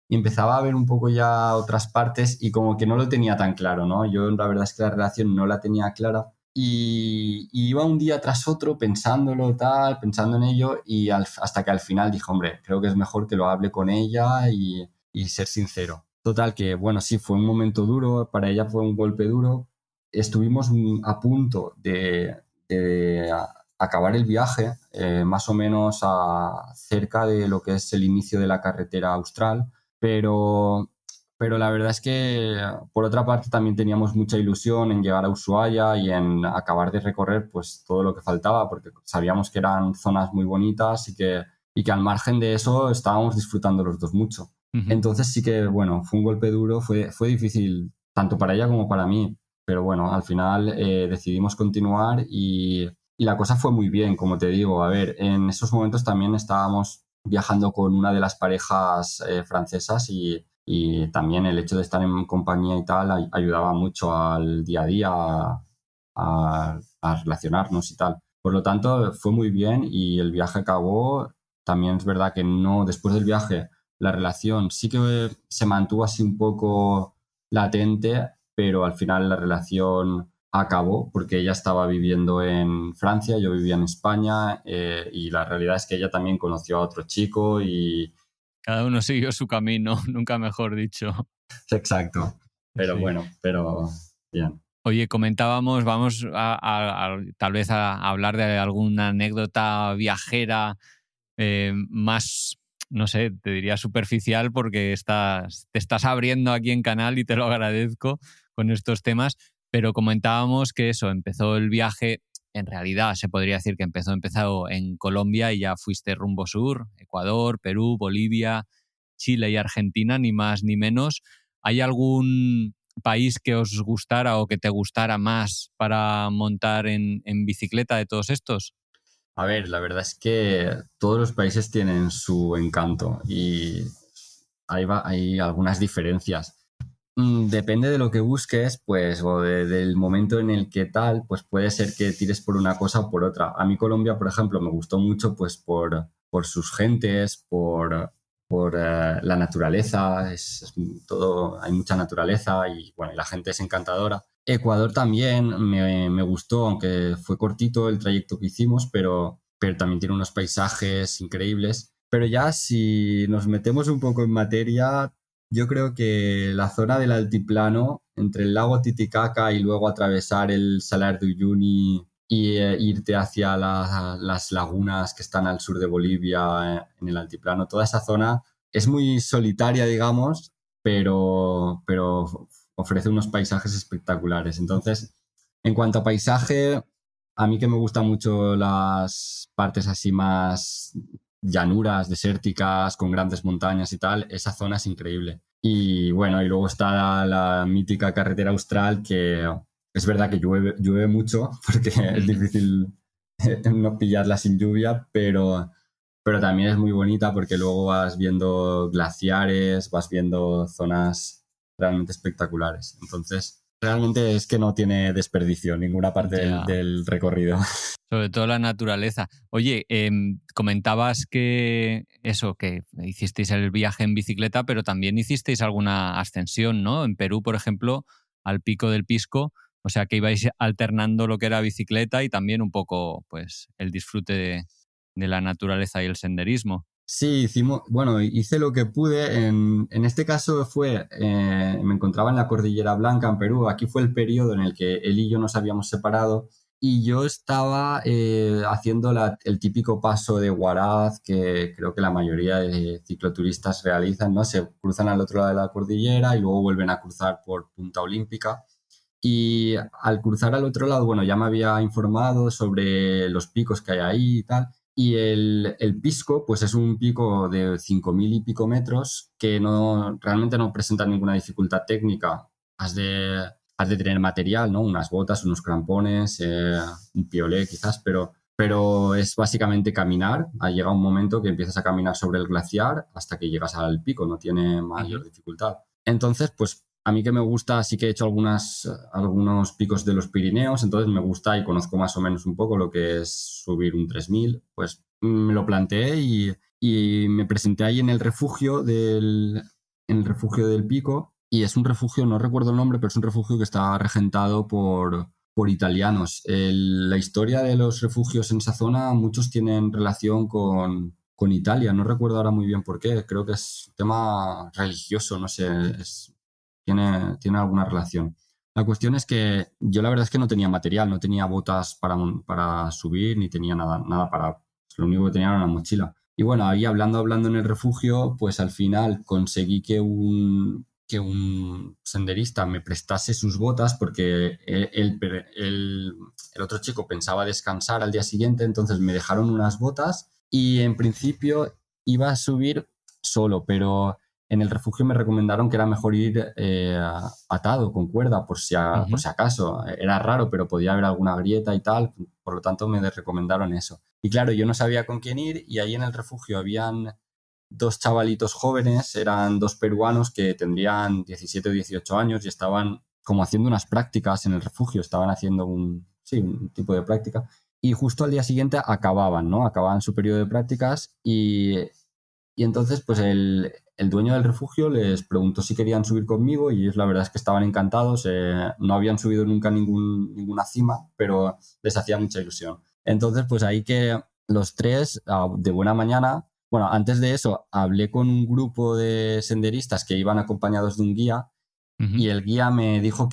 empezaba a ver un poco ya otras partes, y como que no lo tenía tan claro, ¿no? Yo la verdad es que la relación no la tenía clara, y iba un día tras otro pensándolo, tal, pensando en ello, y hasta que al final dije, hombre, creo que es mejor que lo hable con ella y ser sincero. Total, que bueno, sí, fue un momento duro, para ella fue un golpe duro. Estuvimos a punto de acabar el viaje, más o menos cerca de lo que es el inicio de la carretera austral, pero la verdad es que, por otra parte, también teníamos mucha ilusión en llegar a Ushuaia y en acabar de recorrer pues todo lo que faltaba, porque sabíamos que eran zonas muy bonitas, y que al margen de eso estábamos disfrutando los dos mucho. Ujú. Entonces sí que, bueno, fue un golpe duro, fue difícil tanto para ella como para mí, pero bueno, al final decidimos continuar, y la cosa fue muy bien, como te digo. A ver, en esos momentos también estábamos viajando con una de las parejas francesas, y también el hecho de estar en compañía y tal ayudaba mucho al día a día, a relacionarnos y tal. Por lo tanto, fue muy bien, y el viaje acabó. También es verdad que no, después del viaje, la relación sí que se mantuvo así un poco latente, pero al final la relación acabó porque ella estaba viviendo en Francia, yo vivía en España, y la realidad es que ella también conoció a otro chico y... Cada uno siguió su camino, nunca mejor dicho. Exacto. Pero Sí. bueno, pero bien. Oye, comentábamos, vamos tal vez a hablar de alguna anécdota viajera más, no sé, te diría superficial, porque te estás abriendo aquí en canal y te lo agradezco con estos temas, pero comentábamos que eso, empezó el viaje, en realidad se podría decir que empezó en Colombia, y ya fuiste rumbo sur, Ecuador, Perú, Bolivia, Chile y Argentina, ni más ni menos. ¿Hay algún país que os gustara o que te gustara más para montar en bicicleta de todos estos? A ver, la verdad es que todos los países tienen su encanto, y hay algunas diferencias. Depende de lo que busques, pues, o del momento en el que tal, pues puede ser que tires por una cosa o por otra. A mí Colombia, por ejemplo, me gustó mucho, pues, por sus gentes, por la naturaleza. Todo, hay mucha naturaleza, y bueno, y la gente es encantadora. Ecuador también me gustó, aunque fue cortito el trayecto que hicimos, pero también tiene unos paisajes increíbles. Pero ya, si nos metemos un poco en materia, yo creo que la zona del altiplano, entre el lago Titicaca y luego atravesar el Salar de Uyuni y irte hacia las lagunas que están al sur de Bolivia, en el altiplano. Toda esa zona es muy solitaria, digamos, pero ofrece unos paisajes espectaculares. Entonces, en cuanto a paisaje, a mí que me gustan mucho las partes así más llanuras, desérticas, con grandes montañas y tal, esa zona es increíble. Y bueno, y luego está la mítica carretera austral, que es verdad que llueve mucho porque es difícil no pillarla sin lluvia, pero también es muy bonita porque luego vas viendo glaciares, vas viendo zonas realmente espectaculares. Entonces, realmente es que no tiene desperdicio ninguna parte del recorrido. Sobre todo la naturaleza. Oye, comentabas que hicisteis el viaje en bicicleta, pero también hicisteis alguna ascensión, ¿no? En Perú, por ejemplo, al Pico del Pisco. O sea, que ibais alternando lo que era bicicleta y también un poco, pues, el disfrute de la naturaleza y el senderismo. Sí, hice lo que pude. En este caso me encontraba en la Cordillera Blanca, en Perú. Aquí fue el periodo en el que él y yo nos habíamos separado y yo estaba haciendo el típico paso de Huaraz, que creo que la mayoría de cicloturistas realizan, ¿no? Se cruzan al otro lado de la cordillera y luego vuelven a cruzar por Punta Olímpica. Y al cruzar al otro lado, bueno, ya me había informado sobre los picos que hay ahí y tal. Y el Pisco, pues es un pico de 5.000 y pico metros que realmente no presenta ninguna dificultad técnica. Has de tener material, ¿no? Unas botas, unos crampones, un piolé quizás, pero es básicamente caminar. Ha llegado un momento que empiezas a caminar sobre el glaciar hasta que llegas al pico, no tiene mayor dificultad. Entonces, pues a mí que me gusta, sí que he hecho algunos picos de los Pirineos, entonces me gusta y conozco más o menos un poco lo que es subir un 3000, pues me lo planteé y me presenté ahí en el refugio del pico, y es un refugio, no recuerdo el nombre, pero es un refugio que está regentado por italianos. La historia de los refugios en esa zona, muchos tienen relación con Italia, no recuerdo ahora muy bien por qué, creo que es tema religioso, no sé, tiene alguna relación. La cuestión es que yo la verdad es que no tenía material, no tenía botas para subir, ni tenía nada para... Lo único que tenía era una mochila. Y bueno, ahí hablando en el refugio, pues al final conseguí que un senderista me prestase sus botas porque el otro chico pensaba descansar al día siguiente, entonces me dejaron unas botas y en principio iba a subir solo, pero en el refugio me recomendaron que era mejor ir atado con cuerda por si acaso. Era raro, pero podía haber alguna grieta y tal, por lo tanto me recomendaron eso. Y claro, yo no sabía con quién ir y ahí en el refugio habían dos chavalitos jóvenes, eran dos peruanos que tendrían 17 o 18 años y estaban como haciendo unas prácticas en el refugio, estaban haciendo un tipo de práctica. Y justo al día siguiente acababan su periodo de prácticas y entonces pues el dueño del refugio les preguntó si querían subir conmigo y ellos la verdad es que estaban encantados. No habían subido nunca ninguna cima, pero les hacía mucha ilusión. Entonces pues ahí que los tres de buena mañana, bueno, antes de eso hablé con un grupo de senderistas que iban acompañados de un guía y el guía me dijo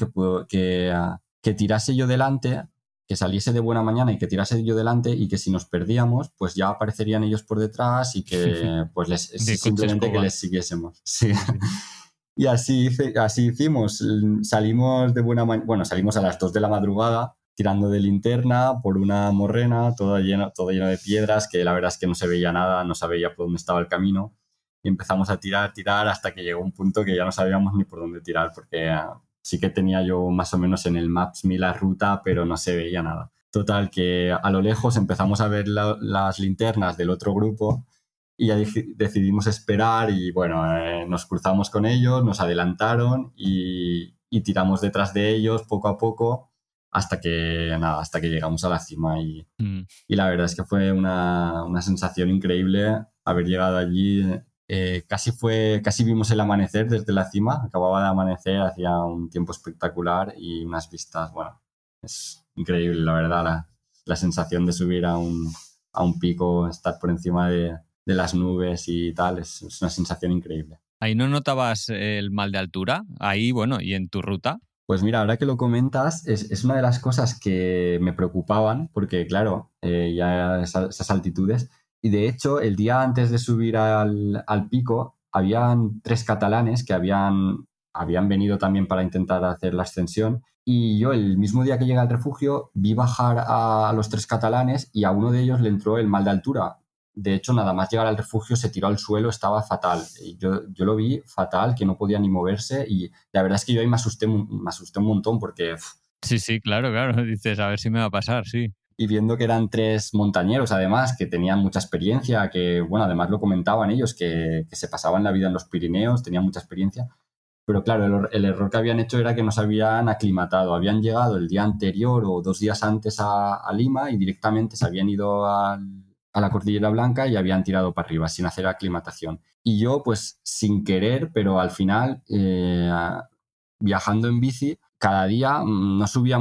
que tirase yo delante, que saliese de buena mañana y que tirase yo delante y que si nos perdíamos, pues ya aparecerían ellos por detrás y que pues simplemente que les siguiésemos. Sí. Y así hicimos. Salimos salimos a las 2 de la madrugada tirando de linterna por una morrena, todo lleno de piedras, que la verdad es que no se veía nada, no se veía por dónde estaba el camino. Y empezamos a tirar hasta que llegó un punto que ya no sabíamos ni por dónde tirar, porque sí que tenía yo más o menos en el Maps.me la ruta, pero no se veía nada. Total, que a lo lejos empezamos a ver las linternas del otro grupo y ya decidimos esperar y bueno, nos cruzamos con ellos, nos adelantaron y tiramos detrás de ellos poco a poco hasta que llegamos a la cima y la verdad es que fue una sensación increíble haber llegado allí. Casi vimos el amanecer desde la cima, acababa de amanecer, hacía un tiempo espectacular y unas vistas, bueno, es increíble la verdad, la sensación de subir a un pico, estar por encima de las nubes y tal, es una sensación increíble. ¿Ahí no notabas el mal de altura? Ahí, bueno, ¿y en tu ruta? Pues mira, ahora que lo comentas, es una de las cosas que me preocupaban, porque claro, ya esas altitudes, y de hecho el día antes de subir al pico, habían 3 catalanes que habían venido también para intentar hacer la ascensión, y yo el mismo día que llegué al refugio vi bajar a los 3 catalanes y a uno de ellos le entró el mal de altura. De hecho, nada más llegar al refugio se tiró al suelo, estaba fatal. Y yo lo vi fatal, que no podía ni moverse y la verdad es que yo ahí me asusté un montón porque Sí, sí, claro, claro. Dices, a ver si me va a pasar, sí. y viendo que eran 3 montañeros además, que tenían mucha experiencia, que bueno, además lo comentaban ellos, que se pasaban la vida en los Pirineos, tenían mucha experiencia, pero claro, el error que habían hecho era que no se habían aclimatado, habían llegado el día anterior o 2 días antes a Lima y directamente se habían ido a la Cordillera Blanca y habían tirado para arriba sin hacer aclimatación. Y yo pues sin querer, pero al final viajando en bici, cada día no subía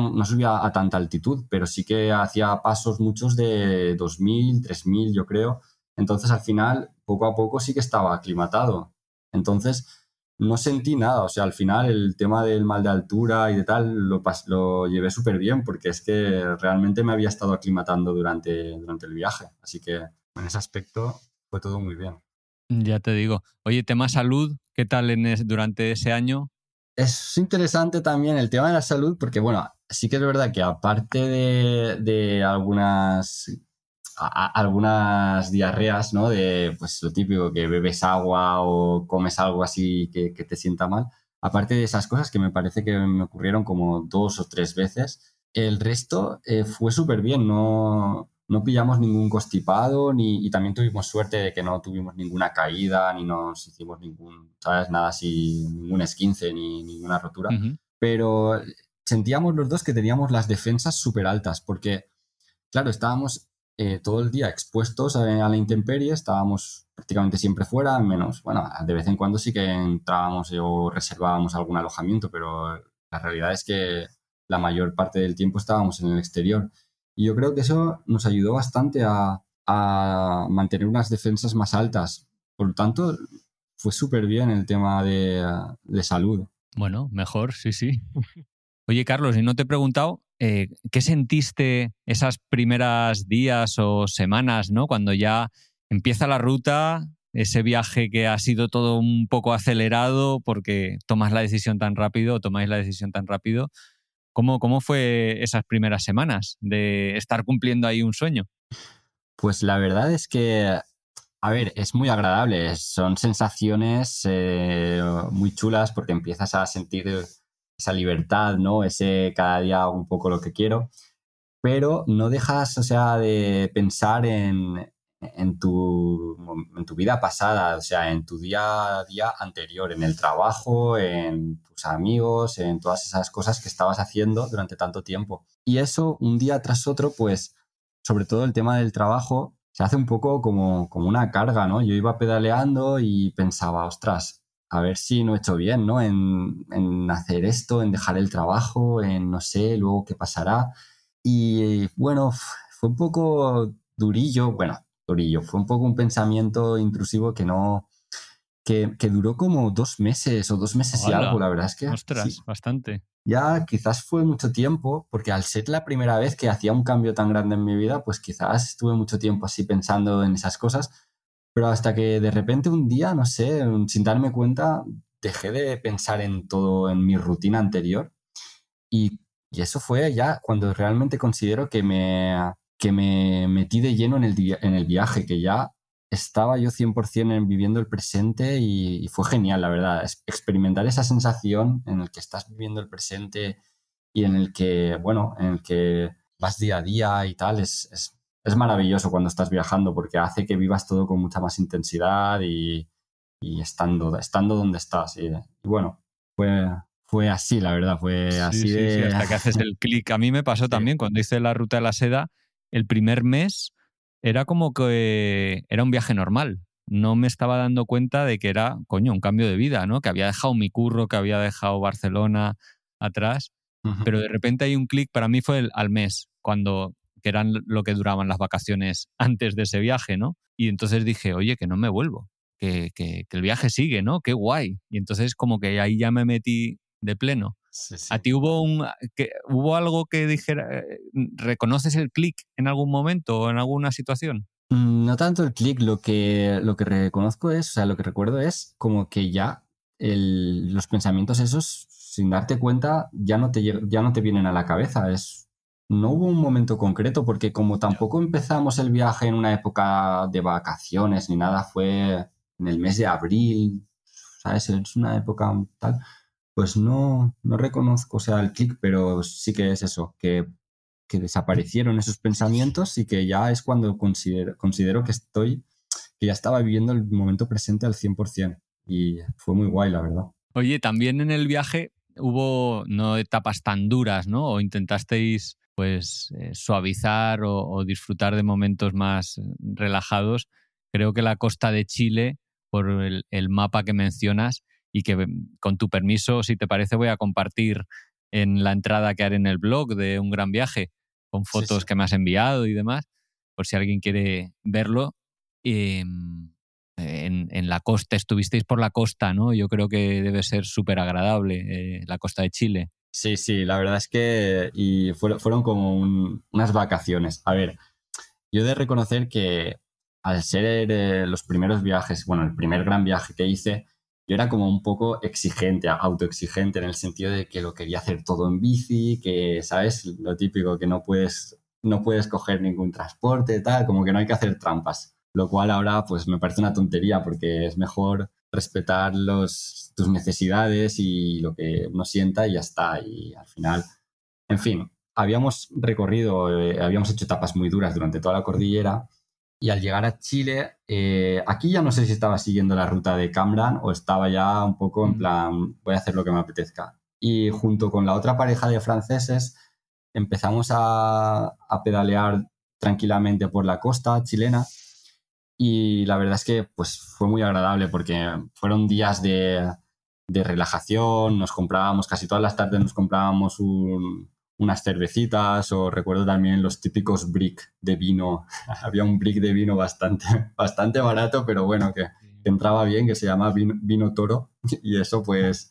a tanta altitud, pero sí que hacía pasos muchos de 2000, 3000, yo creo. Entonces, al final, poco a poco sí que estaba aclimatado. Entonces, no sentí nada. O sea, al final, el tema del mal de altura y de tal lo llevé súper bien, porque es que realmente me había estado aclimatando durante el viaje. Así que, en ese aspecto, fue todo muy bien. Ya te digo. Oye, tema salud, ¿qué tal durante ese año? Es interesante también el tema de la salud porque, bueno, sí que es verdad que aparte de algunas diarreas, ¿no? De pues lo típico que bebes agua o comes algo así que te sienta mal, aparte de esas cosas que me parece que me ocurrieron como 2 o 3 veces, el resto fue súper bien, no pillamos ningún constipado y también tuvimos suerte de que no tuvimos ninguna caída ni nos hicimos ¿sabes? Nada así, ningún esguince ni ninguna rotura. Ujú. Pero sentíamos los dos que teníamos las defensas súper altas porque, claro, estábamos todo el día expuestos a la intemperie, estábamos prácticamente siempre fuera, menos, bueno, de vez en cuando sí que entrábamos o reservábamos algún alojamiento, pero la realidad es que la mayor parte del tiempo estábamos en el exterior. Y yo creo que eso nos ayudó bastante a mantener unas defensas más altas. Por lo tanto, fue súper bien el tema de salud. Bueno, mejor, sí, sí. Oye, Carlos, y no te he preguntado, ¿qué sentiste esas primeras días o semanas, ¿no? Cuando ya empieza la ruta, ese viaje que ha sido todo un poco acelerado porque tomas la decisión tan rápido o tomáis la decisión tan rápido. ¿Cómo fue esas primeras semanas de estar cumpliendo ahí un sueño? Pues la verdad es que, a ver, es muy agradable. Son sensaciones muy chulas porque empiezas a sentir esa libertad, ¿no? Ese cada día hago un poco lo que quiero, pero no dejas, o sea, de pensar en tu vida pasada, o sea, en tu día a día anterior, en el trabajo, en tus amigos, en todas esas cosas que estabas haciendo durante tanto tiempo. Y eso, un día tras otro, pues, sobre todo el tema del trabajo, se hace un poco como una carga, ¿no? Yo iba pedaleando y pensaba, ostras, a ver si no he hecho bien, ¿no? En hacer esto, en dejar el trabajo, en no sé, luego qué pasará. Y bueno, fue un poco durillo, bueno, durillo, fue un poco un pensamiento intrusivo que duró como 2 meses o 2 meses y algo, ¡Hala! la verdad es que sí. Ostras, bastante. Ya quizás fue mucho tiempo, porque al ser la primera vez que hacía un cambio tan grande en mi vida, pues quizás estuve mucho tiempo así pensando en esas cosas, pero hasta que de repente un día, no sé, sin darme cuenta, dejé de pensar en todo, en mi rutina anterior y eso fue ya cuando realmente considero que me metí de lleno en el viaje, que ya estaba yo 100% viviendo el presente y fue genial, la verdad. Experimentar esa sensación en el que estás viviendo el presente y en el que, bueno, en el que vas día a día y tal, es maravilloso cuando estás viajando porque hace que vivas todo con mucha más intensidad y estando donde estás. Y bueno, fue así, la verdad, fue Sí, así sí, sí, de... hasta que haces el clic. A mí me pasó Sí. también cuando hice la ruta de la seda, el primer mes era como que era un viaje normal. No me estaba dando cuenta de que era, coño, un cambio de vida, ¿no? Que había dejado mi curro, que había dejado Barcelona atrás, Ujú. pero de repente hay un clic, para mí fue al mes, que eran lo que duraban las vacaciones antes de ese viaje, ¿no? Y entonces dije, oye, que no me vuelvo, que el viaje sigue, ¿no? Qué guay. Y entonces como que ahí ya me metí de pleno. Sí, ¿A sí. ti hubo algo que dijera, reconoces el clic en algún momento o en alguna situación? No tanto el clic, lo que reconozco es, o sea, lo que recuerdo es como que ya los pensamientos esos, sin darte cuenta, ya no te vienen a la cabeza. No hubo un momento concreto porque como tampoco empezamos el viaje en una época de vacaciones ni nada, fue en el mes de abril, ¿sabes? Es una época tal, pues no reconozco, o sea, el clic, pero sí que es eso, que desaparecieron esos pensamientos y que ya es cuando considero que ya estaba viviendo el momento presente al 100%. Y fue muy guay, la verdad. Oye, también en el viaje hubo no etapas tan duras, ¿no? O intentasteis pues suavizar o disfrutar de momentos más relajados. Creo que la costa de Chile, por el mapa que mencionas, y que con tu permiso, si te parece, voy a compartir en la entrada que haré en el blog de Un Gran Viaje, con Sí, fotos sí. que me has enviado y demás, por si alguien quiere verlo. En la costa, estuvisteis por la costa, ¿no? Yo creo que debe ser súper agradable la costa de Chile. Sí, sí, la verdad es que fueron como unas vacaciones. A ver, yo he de reconocer que al ser los primeros viajes, bueno, el primer gran viaje que hice, yo era como un poco exigente, autoexigente, en el sentido de que lo quería hacer todo en bici, que, ¿sabes? Lo típico, que no puedes coger ningún transporte, tal, como que no hay que hacer trampas. Lo cual ahora, pues, me parece una tontería, porque es mejor respetar tus necesidades y lo que uno sienta y ya está. Y al final, en fin, habíamos hecho etapas muy duras durante toda la cordillera y al llegar a Chile, aquí ya no sé si estaba siguiendo la ruta de Cambrán o estaba ya un poco en Mm. plan, voy a hacer lo que me apetezca. Y junto con la otra pareja de franceses empezamos a pedalear tranquilamente por la costa chilena y la verdad es que pues, fue muy agradable porque fueron días de relajación, nos comprábamos, casi todas las tardes nos comprábamos unas cervecitas o recuerdo también los típicos brick de vino. Había un brick de vino bastante barato, pero bueno, que entraba bien, que se llama vino toro y eso pues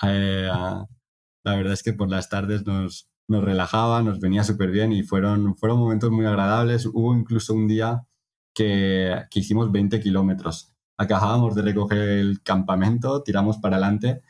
la verdad es que por las tardes nos relajaba, nos venía súper bien y fueron momentos muy agradables. Hubo incluso un día que hicimos 20 kilómetros. Acabábamos de recoger el campamento, tiramos para adelante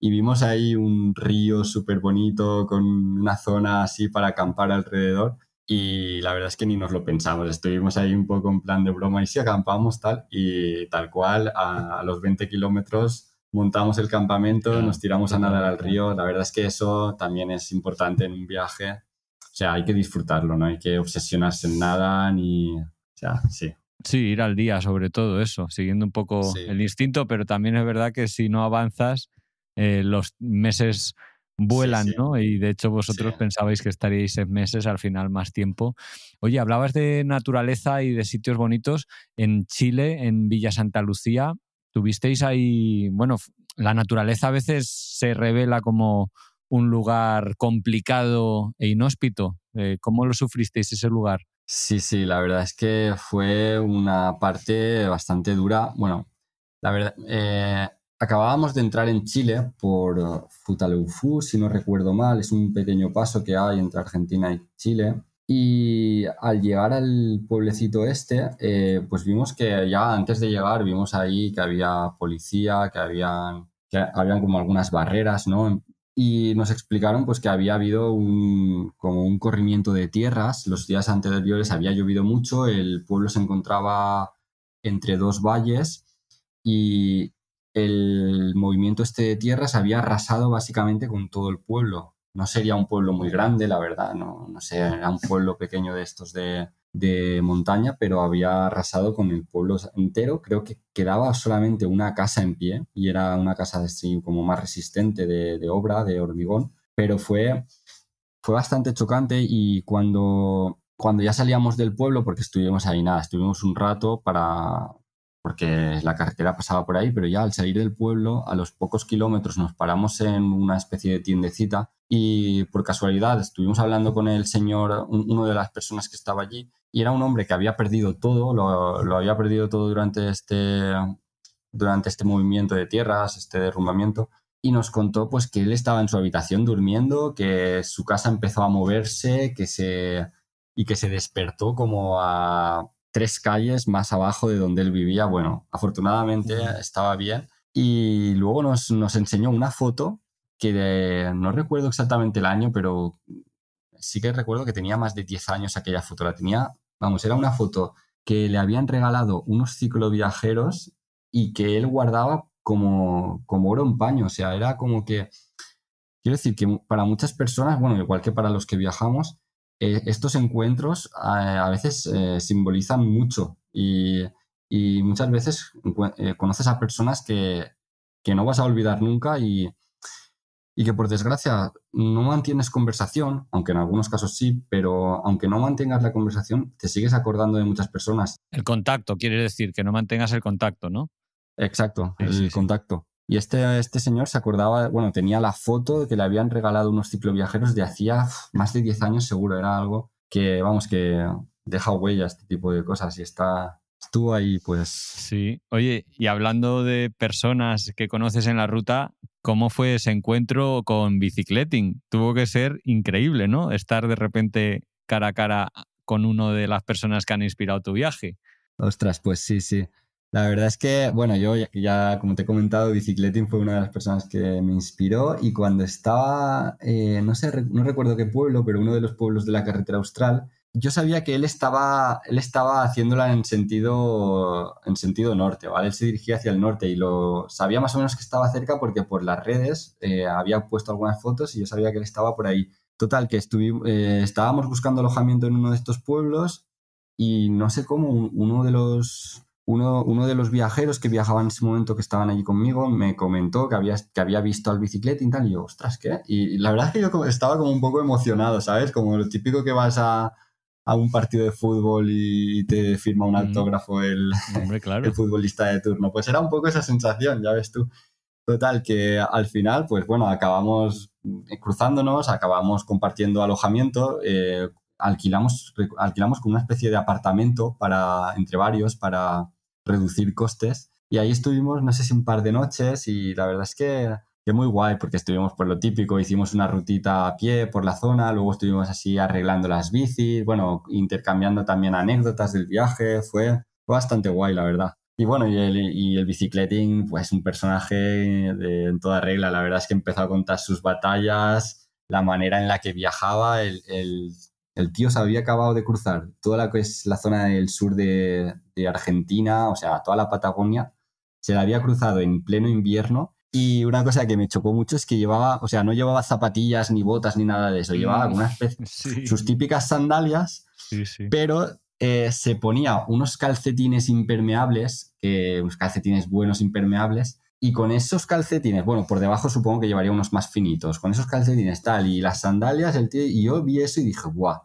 y vimos ahí un río súper bonito con una zona así para acampar alrededor. Y la verdad es que ni nos lo pensamos, estuvimos ahí un poco en plan de broma y si acampamos tal, y tal cual a los 20 kilómetros montamos el campamento, nos Ya, tiramos a nadar al totalmente. río. La verdad es que eso también es importante en un viaje. O sea, hay que disfrutarlo, no hay que obsesionarse en nada ni... O sea, sí. Sí, ir al día, sobre todo eso, siguiendo un poco Sí, el instinto, pero también es verdad que si no avanzas, los meses sí, vuelan, sí, ¿no? Y de hecho sí. vosotros pensabais que estaríais en meses, al final más tiempo. Oye, hablabas de naturaleza y de sitios bonitos. En Chile, en Villa Santa Lucía, tuvisteis ahí, bueno, la naturaleza a veces se revela como un lugar complicado e inhóspito. ¿Cómo lo sufristeis ese lugar? Sí, sí, la verdad es que fue una parte bastante dura. Bueno, la verdad, acabábamos de entrar en Chile por Futaleufú, si no recuerdo mal, es un pequeño paso que hay entre Argentina y Chile. Y al llegar al pueblecito este, pues vimos que ya antes de llegar vimos ahí que había policía, que habían como algunas barreras, ¿no? Y nos explicaron pues que había habido como un corrimiento de tierras. Los días anteriores había llovido mucho, el pueblo se encontraba entre dos valles y el movimiento este de tierras había arrasado básicamente con todo el pueblo. No sería un pueblo muy grande, la verdad, no sé, era un pueblo pequeño de estos de montaña, pero había arrasado con el pueblo entero. Creo que quedaba solamente una casa en pie y era una casa así como más resistente de obra, de hormigón, pero fue bastante chocante y cuando ya salíamos del pueblo, porque estuvimos ahí nada, estuvimos un rato porque la carretera pasaba por ahí, pero ya al salir del pueblo, a los pocos kilómetros nos paramos en una especie de tiendecita y por casualidad estuvimos hablando con el señor, uno de las personas que estaba allí, y era un hombre que había perdido todo, lo había perdido todo durante este movimiento de tierras, este derrumbamiento, y nos contó pues que él estaba en su habitación durmiendo, que su casa empezó a moverse, y que se despertó como a 3 calles más abajo de donde él vivía. Bueno, afortunadamente estaba bien. Y luego nos enseñó una foto no recuerdo exactamente el año, pero sí que recuerdo que tenía más de 10 años aquella foto. La tenía, vamos, era una foto que le habían regalado unos cicloviajeros y que él guardaba como oro en paño. O sea, era como que, quiero decir que para muchas personas, bueno, igual que para los que viajamos, estos encuentros a veces simbolizan mucho y muchas veces conoces a personas que no vas a olvidar nunca y que por desgracia no mantienes conversación, aunque en algunos casos sí, pero aunque no mantengas la conversación, te sigues acordando de muchas personas. El contacto, quiere decir, que no mantengas el contacto, ¿no? Exacto, Sí, el contacto. Y este señor se acordaba, bueno, tenía la foto de que le habían regalado unos cicloviajeros de hacía más de 10 años seguro, era algo que, vamos, que deja huella este tipo de cosas y estuvo ahí, pues... Sí. Oye, y hablando de personas que conoces en la ruta, ¿cómo fue ese encuentro con Bicicleting? Tuvo que ser increíble, ¿no? Estar de repente cara a cara con una de las personas que han inspirado tu viaje. Ostras, pues sí, sí. La verdad es que, bueno, yo ya como te he comentado, Bicicleting fue una de las personas que me inspiró y cuando estaba, no sé, no recuerdo qué pueblo, pero uno de los pueblos de la carretera austral, yo sabía que él estaba haciéndola en sentido norte, ¿vale? Él se dirigía hacia el norte y lo sabía más o menos que estaba cerca porque por las redes había puesto algunas fotos y yo sabía que él estaba por ahí. Total, que estábamos buscando alojamiento en uno de estos pueblos y no sé cómo uno de los viajeros que viajaban en ese momento, que estaban allí conmigo, me comentó que había visto al Bicicleting y tal, y yo, ostras, ¿qué? Y la verdad es que yo estaba como un poco emocionado, ¿sabes? Como lo típico que vas a un partido de fútbol y te firma un autógrafo Hombre, claro. el futbolista de turno. Pues era un poco esa sensación, ya ves tú. Total, que al final, pues bueno, acabamos cruzándonos, acabamos compartiendo alojamiento, alquilamos como una especie de apartamento entre varios para reducir costes. Y ahí estuvimos, no sé si un par de noches, y la verdad es que muy guay, porque estuvimos por lo típico, hicimos una rutita a pie por la zona, luego estuvimos así arreglando las bicis, bueno, intercambiando también anécdotas del viaje, fue bastante guay, la verdad. Y bueno, y el Bicicleting, pues un personaje en toda regla. La verdad es que empezó a contar sus batallas, la manera en la que viajaba. El tío se había acabado de cruzar toda la que es la zona del sur de Argentina, o sea, toda la Patagonia. Se la había cruzado en pleno invierno. Y una cosa que me chocó mucho es que o sea, no llevaba zapatillas, ni botas, ni nada de eso. Llevaba alguna especie, Sí. sus típicas sandalias, Sí, sí. pero se ponía unos calcetines impermeables, unos calcetines buenos impermeables, y con esos calcetines, bueno, por debajo supongo que llevaría unos más finitos, con esos calcetines tal, y las sandalias, el tío, y yo vi eso y dije, guau,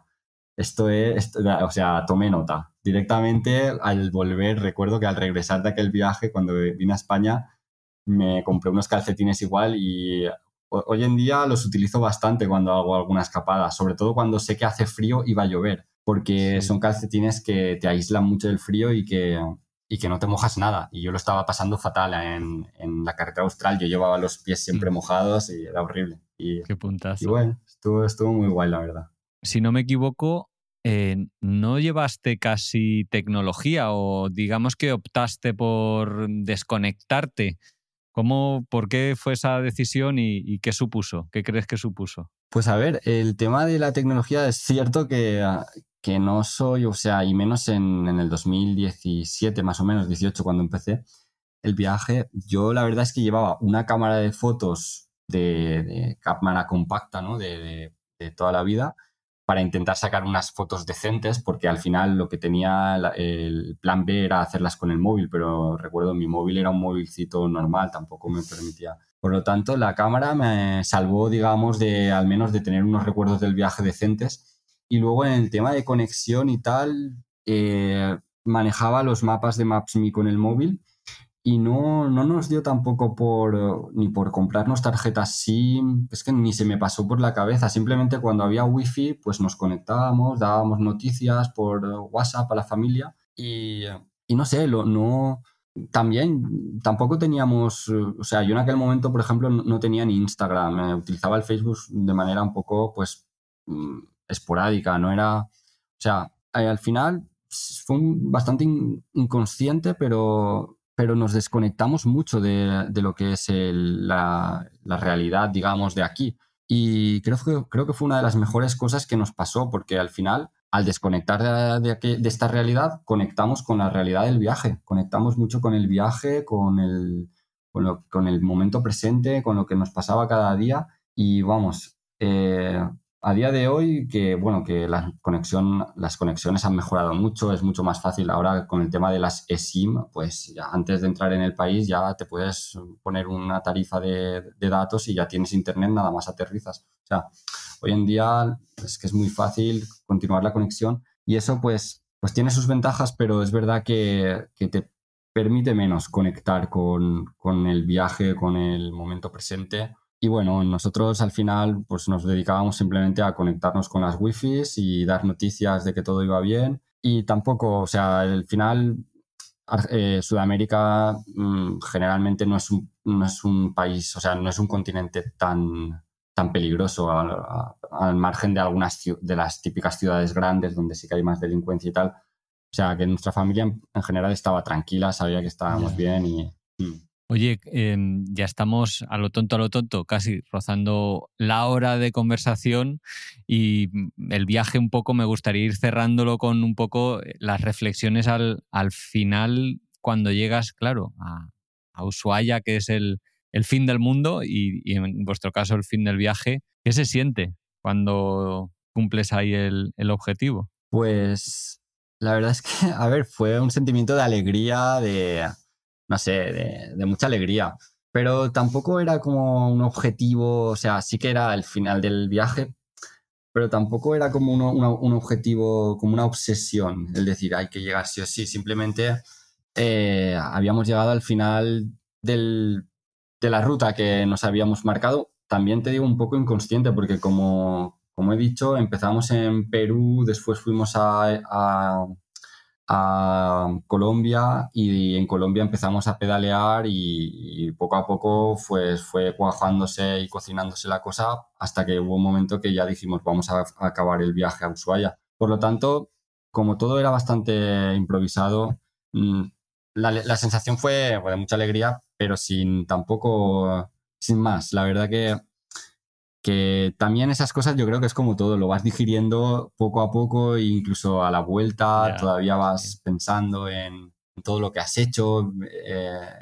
o sea, tomé nota. Directamente al volver, recuerdo que al regresar de aquel viaje, cuando vine a España, me compré unos calcetines igual y hoy en día los utilizo bastante cuando hago alguna escapada, sobre todo cuando sé que hace frío y va a llover, porque son calcetines que te aíslan mucho del frío y que no te mojas nada. Y yo lo estaba pasando fatal en la carretera austral, yo llevaba los pies siempre mojados y era horrible. Qué puntazo. Y bueno, estuvo muy guay, la verdad. Si no me equivoco, no llevaste casi tecnología o digamos que optaste por desconectarte. ¿Por qué fue esa decisión y qué supuso? ¿Qué crees que supuso? Pues a ver, el tema de la tecnología es cierto que no soy, o sea, y menos en el 2017 más o menos, 18 cuando empecé el viaje, yo la verdad es que llevaba una cámara de fotos de cámara compacta, ¿no? De toda la vida para intentar sacar unas fotos decentes, porque al final lo que tenía el plan B era hacerlas con el móvil, pero recuerdo mi móvil era un móvilcito normal, tampoco me permitía. Por lo tanto, la cámara me salvó, digamos, al menos de tener unos recuerdos del viaje decentes. Y luego en el tema de conexión y tal, manejaba los mapas de Maps.me con el móvil y no nos dio tampoco ni por comprarnos tarjetas SIM, es que ni se me pasó por la cabeza. Simplemente cuando había wifi, pues nos conectábamos, dábamos noticias por WhatsApp a la familia y no sé, también tampoco teníamos, o sea, yo en aquel momento, por ejemplo, no tenía ni Instagram, utilizaba el Facebook de manera un poco, pues, esporádica, no era, o sea, al final fue bastante inconsciente, pero nos desconectamos mucho de lo que es la realidad, digamos, de aquí. Y creo que fue una de las mejores cosas que nos pasó, porque al final, al desconectar de esta realidad, conectamos con la realidad del viaje, conectamos mucho con el viaje, con el momento presente, con lo que nos pasaba cada día. Y vamos, a día de hoy, que bueno, que las conexiones han mejorado mucho, es mucho más fácil ahora con el tema de las eSIM, pues ya antes de entrar en el país ya te puedes poner una tarifa de datos y ya tienes internet, nada más aterrizas. O sea, hoy en día es que es muy fácil continuar la conexión y eso pues tiene sus ventajas, pero es verdad que te permite menos conectar con el viaje, con el momento presente. Y bueno, nosotros al final pues nos dedicábamos simplemente a conectarnos con las wifis y dar noticias de que todo iba bien. Y tampoco, o sea, al final Sudamérica generalmente no es un país, o sea, no es un continente tan peligroso al margen de de las típicas ciudades grandes donde sí que hay más delincuencia y tal. O sea, que nuestra familia en general estaba tranquila, sabía que estábamos bien y... Oye, ya estamos a lo tonto, casi rozando la hora de conversación y el viaje un poco me gustaría ir cerrándolo con un poco las reflexiones al final cuando llegas, claro, a Ushuaia, que es el fin del mundo y en vuestro caso el fin del viaje. ¿Qué se siente cuando cumples ahí el objetivo? Pues la verdad es que, a ver, fue un sentimiento de alegría, no sé, de mucha alegría, pero tampoco era como un objetivo, o sea, sí que era el final del viaje, pero tampoco era como un objetivo, como una obsesión, el decir, hay que llegar sí o sí, simplemente habíamos llegado al final de la ruta que nos habíamos marcado. También te digo un poco inconsciente, porque como he dicho, empezamos en Perú, después fuimos a Colombia y en Colombia empezamos a pedalear y poco a poco pues, fue cuajándose y cocinándose la cosa hasta que hubo un momento que ya dijimos vamos a acabar el viaje a Ushuaia. Por lo tanto, como todo era bastante improvisado, la sensación fue de mucha alegría, pero sin más. La verdad que también esas cosas yo creo que es como todo, lo vas digiriendo poco a poco e incluso a la vuelta Ya. todavía vas pensando en todo lo que has hecho,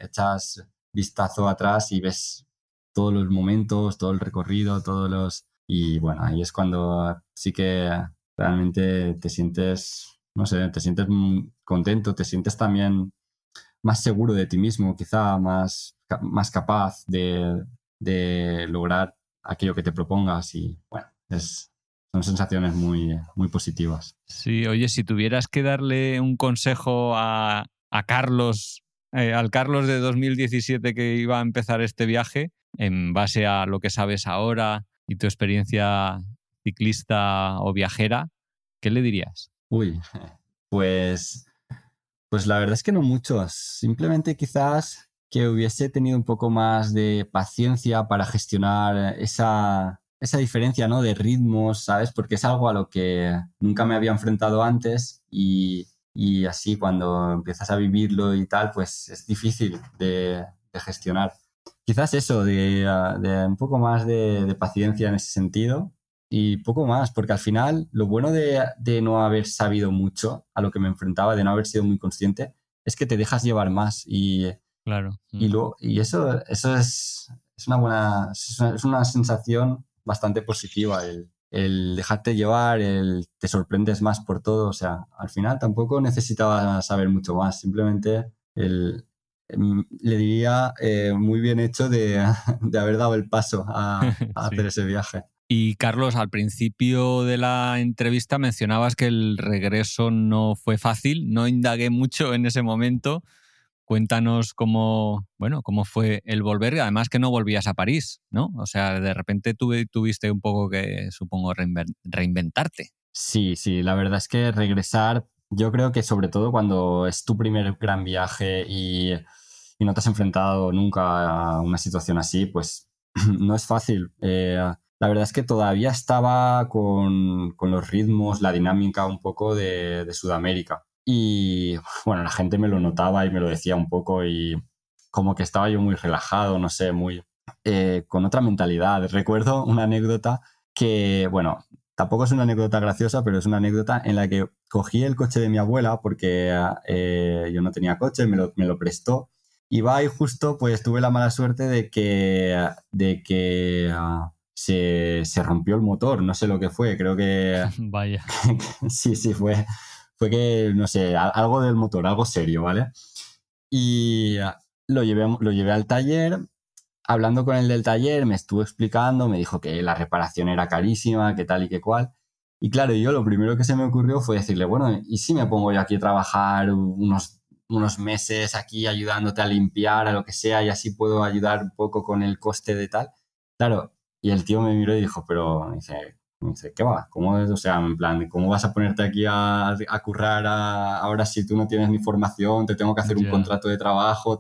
echas vistazo atrás y ves todos los momentos, todo el recorrido, todos los... Y bueno, ahí es cuando sí que realmente te sientes, no sé, te sientes contento, te sientes también más seguro de ti mismo, quizá más capaz de lograr aquello que te propongas y bueno, son sensaciones muy positivas. Sí, oye, si tuvieras que darle un consejo a Carlos, al Carlos de 2017 que iba a empezar este viaje, en base a lo que sabes ahora y tu experiencia ciclista o viajera, ¿qué le dirías? Uy, pues, pues la verdad es que no muchos, simplemente quizás que hubiese tenido un poco más de paciencia para gestionar esa diferencia, ¿no? De ritmos, ¿sabes? Porque es algo a lo que nunca me había enfrentado antes y así cuando empiezas a vivirlo y tal, pues es difícil de gestionar. Quizás eso, de un poco más de paciencia en ese sentido y poco más, porque al final lo bueno de no haber sabido mucho a lo que me enfrentaba, de no haber sido muy consciente, es que te dejas llevar más Claro. y eso es una buena, es una sensación bastante positiva, el dejarte llevar, te sorprendes más por todo, o sea, al final tampoco necesitaba saber mucho más, simplemente le diría muy bien hecho de haber dado el paso a hacer Sí. ese viaje. Y Carlos, al principio de la entrevista mencionabas que el regreso no fue fácil, no indagué mucho en ese momento. Cuéntanos bueno, cómo fue el volver y además que no volvías a París, ¿no? O sea, de repente tuviste un poco que, supongo, reinventarte. Sí, sí, la verdad es que regresar yo creo que sobre todo cuando es tu primer gran viaje y no te has enfrentado nunca a una situación así, pues no es fácil. La verdad es que todavía estaba con los ritmos, la dinámica un poco de Sudamérica. Y bueno, la gente me lo notaba y me lo decía un poco y como que estaba yo muy relajado, no sé, muy con otra mentalidad. Recuerdo una anécdota que, bueno, tampoco es una anécdota graciosa, pero es una anécdota en la que cogí el coche de mi abuela porque yo no tenía coche, me lo prestó. Y va y justo pues tuve la mala suerte de que se rompió el motor, no sé lo que fue, creo que Vaya. sí, fue que, no sé, algo del motor, algo serio, ¿vale? Y lo llevé al taller, hablando con el del taller, me estuvo explicando, me dijo que la reparación era carísima, que tal y que cual. Y claro, yo lo primero que se me ocurrió fue decirle, bueno, ¿y si me pongo yo aquí a trabajar unos meses aquí ayudándote a limpiar, a lo que sea, y así puedo ayudar un poco con el coste de tal? Claro, y el tío me miró y dijo, pero, dice, ¿qué va? ¿Cómo es? O sea, en plan, ¿cómo vas a ponerte aquí a currar ahora si tú no tienes ni formación, te tengo que hacer un Ya. contrato de trabajo,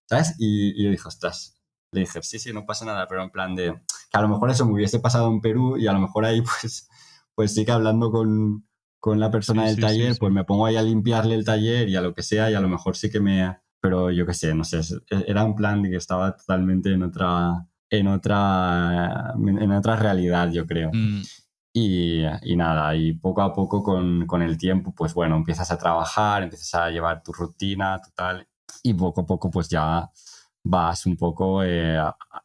¿sabes? Y yo dije, ostras, le dije, sí, no pasa nada, pero en plan de que a lo mejor eso me hubiese pasado en Perú y a lo mejor ahí pues sí que hablando con la persona Sí, del sí, sí, taller, pues sí. me pongo ahí a limpiarle el taller y a lo que sea y a lo mejor sí que me... Pero yo qué sé, no sé, era un plan de que estaba totalmente en otra realidad, yo creo. Mm, Y nada, y poco a poco con el tiempo, pues bueno, empiezas a trabajar, empiezas a llevar tu rutina, tu tal, y poco a poco pues ya vas un poco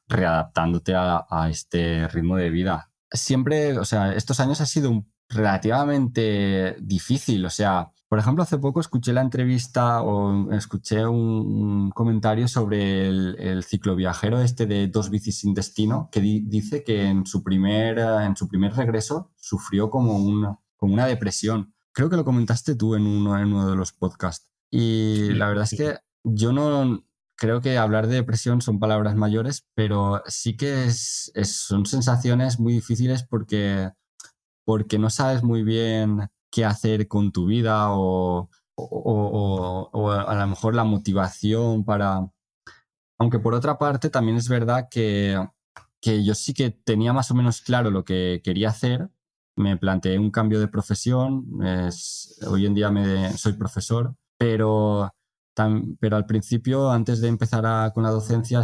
readaptándote a este ritmo de vida. Siempre, o sea, estos años ha sido relativamente difícil, o sea, por ejemplo, hace poco escuché la entrevista o escuché un comentario sobre el cicloviajero este de Dos bicis sin destino, que dice que en su primer regreso sufrió como una depresión. Creo que lo comentaste tú en uno de los podcasts. Y sí, la verdad es sí. que yo no creo que hablar de depresión son palabras mayores, pero sí que son sensaciones muy difíciles porque no sabes muy bien qué hacer con tu vida o a lo mejor la motivación para... Aunque por otra parte también es verdad que yo sí que tenía más o menos claro lo que quería hacer. Me planteé un cambio de profesión. Hoy en día soy profesor, pero al principio, antes de empezar con la docencia,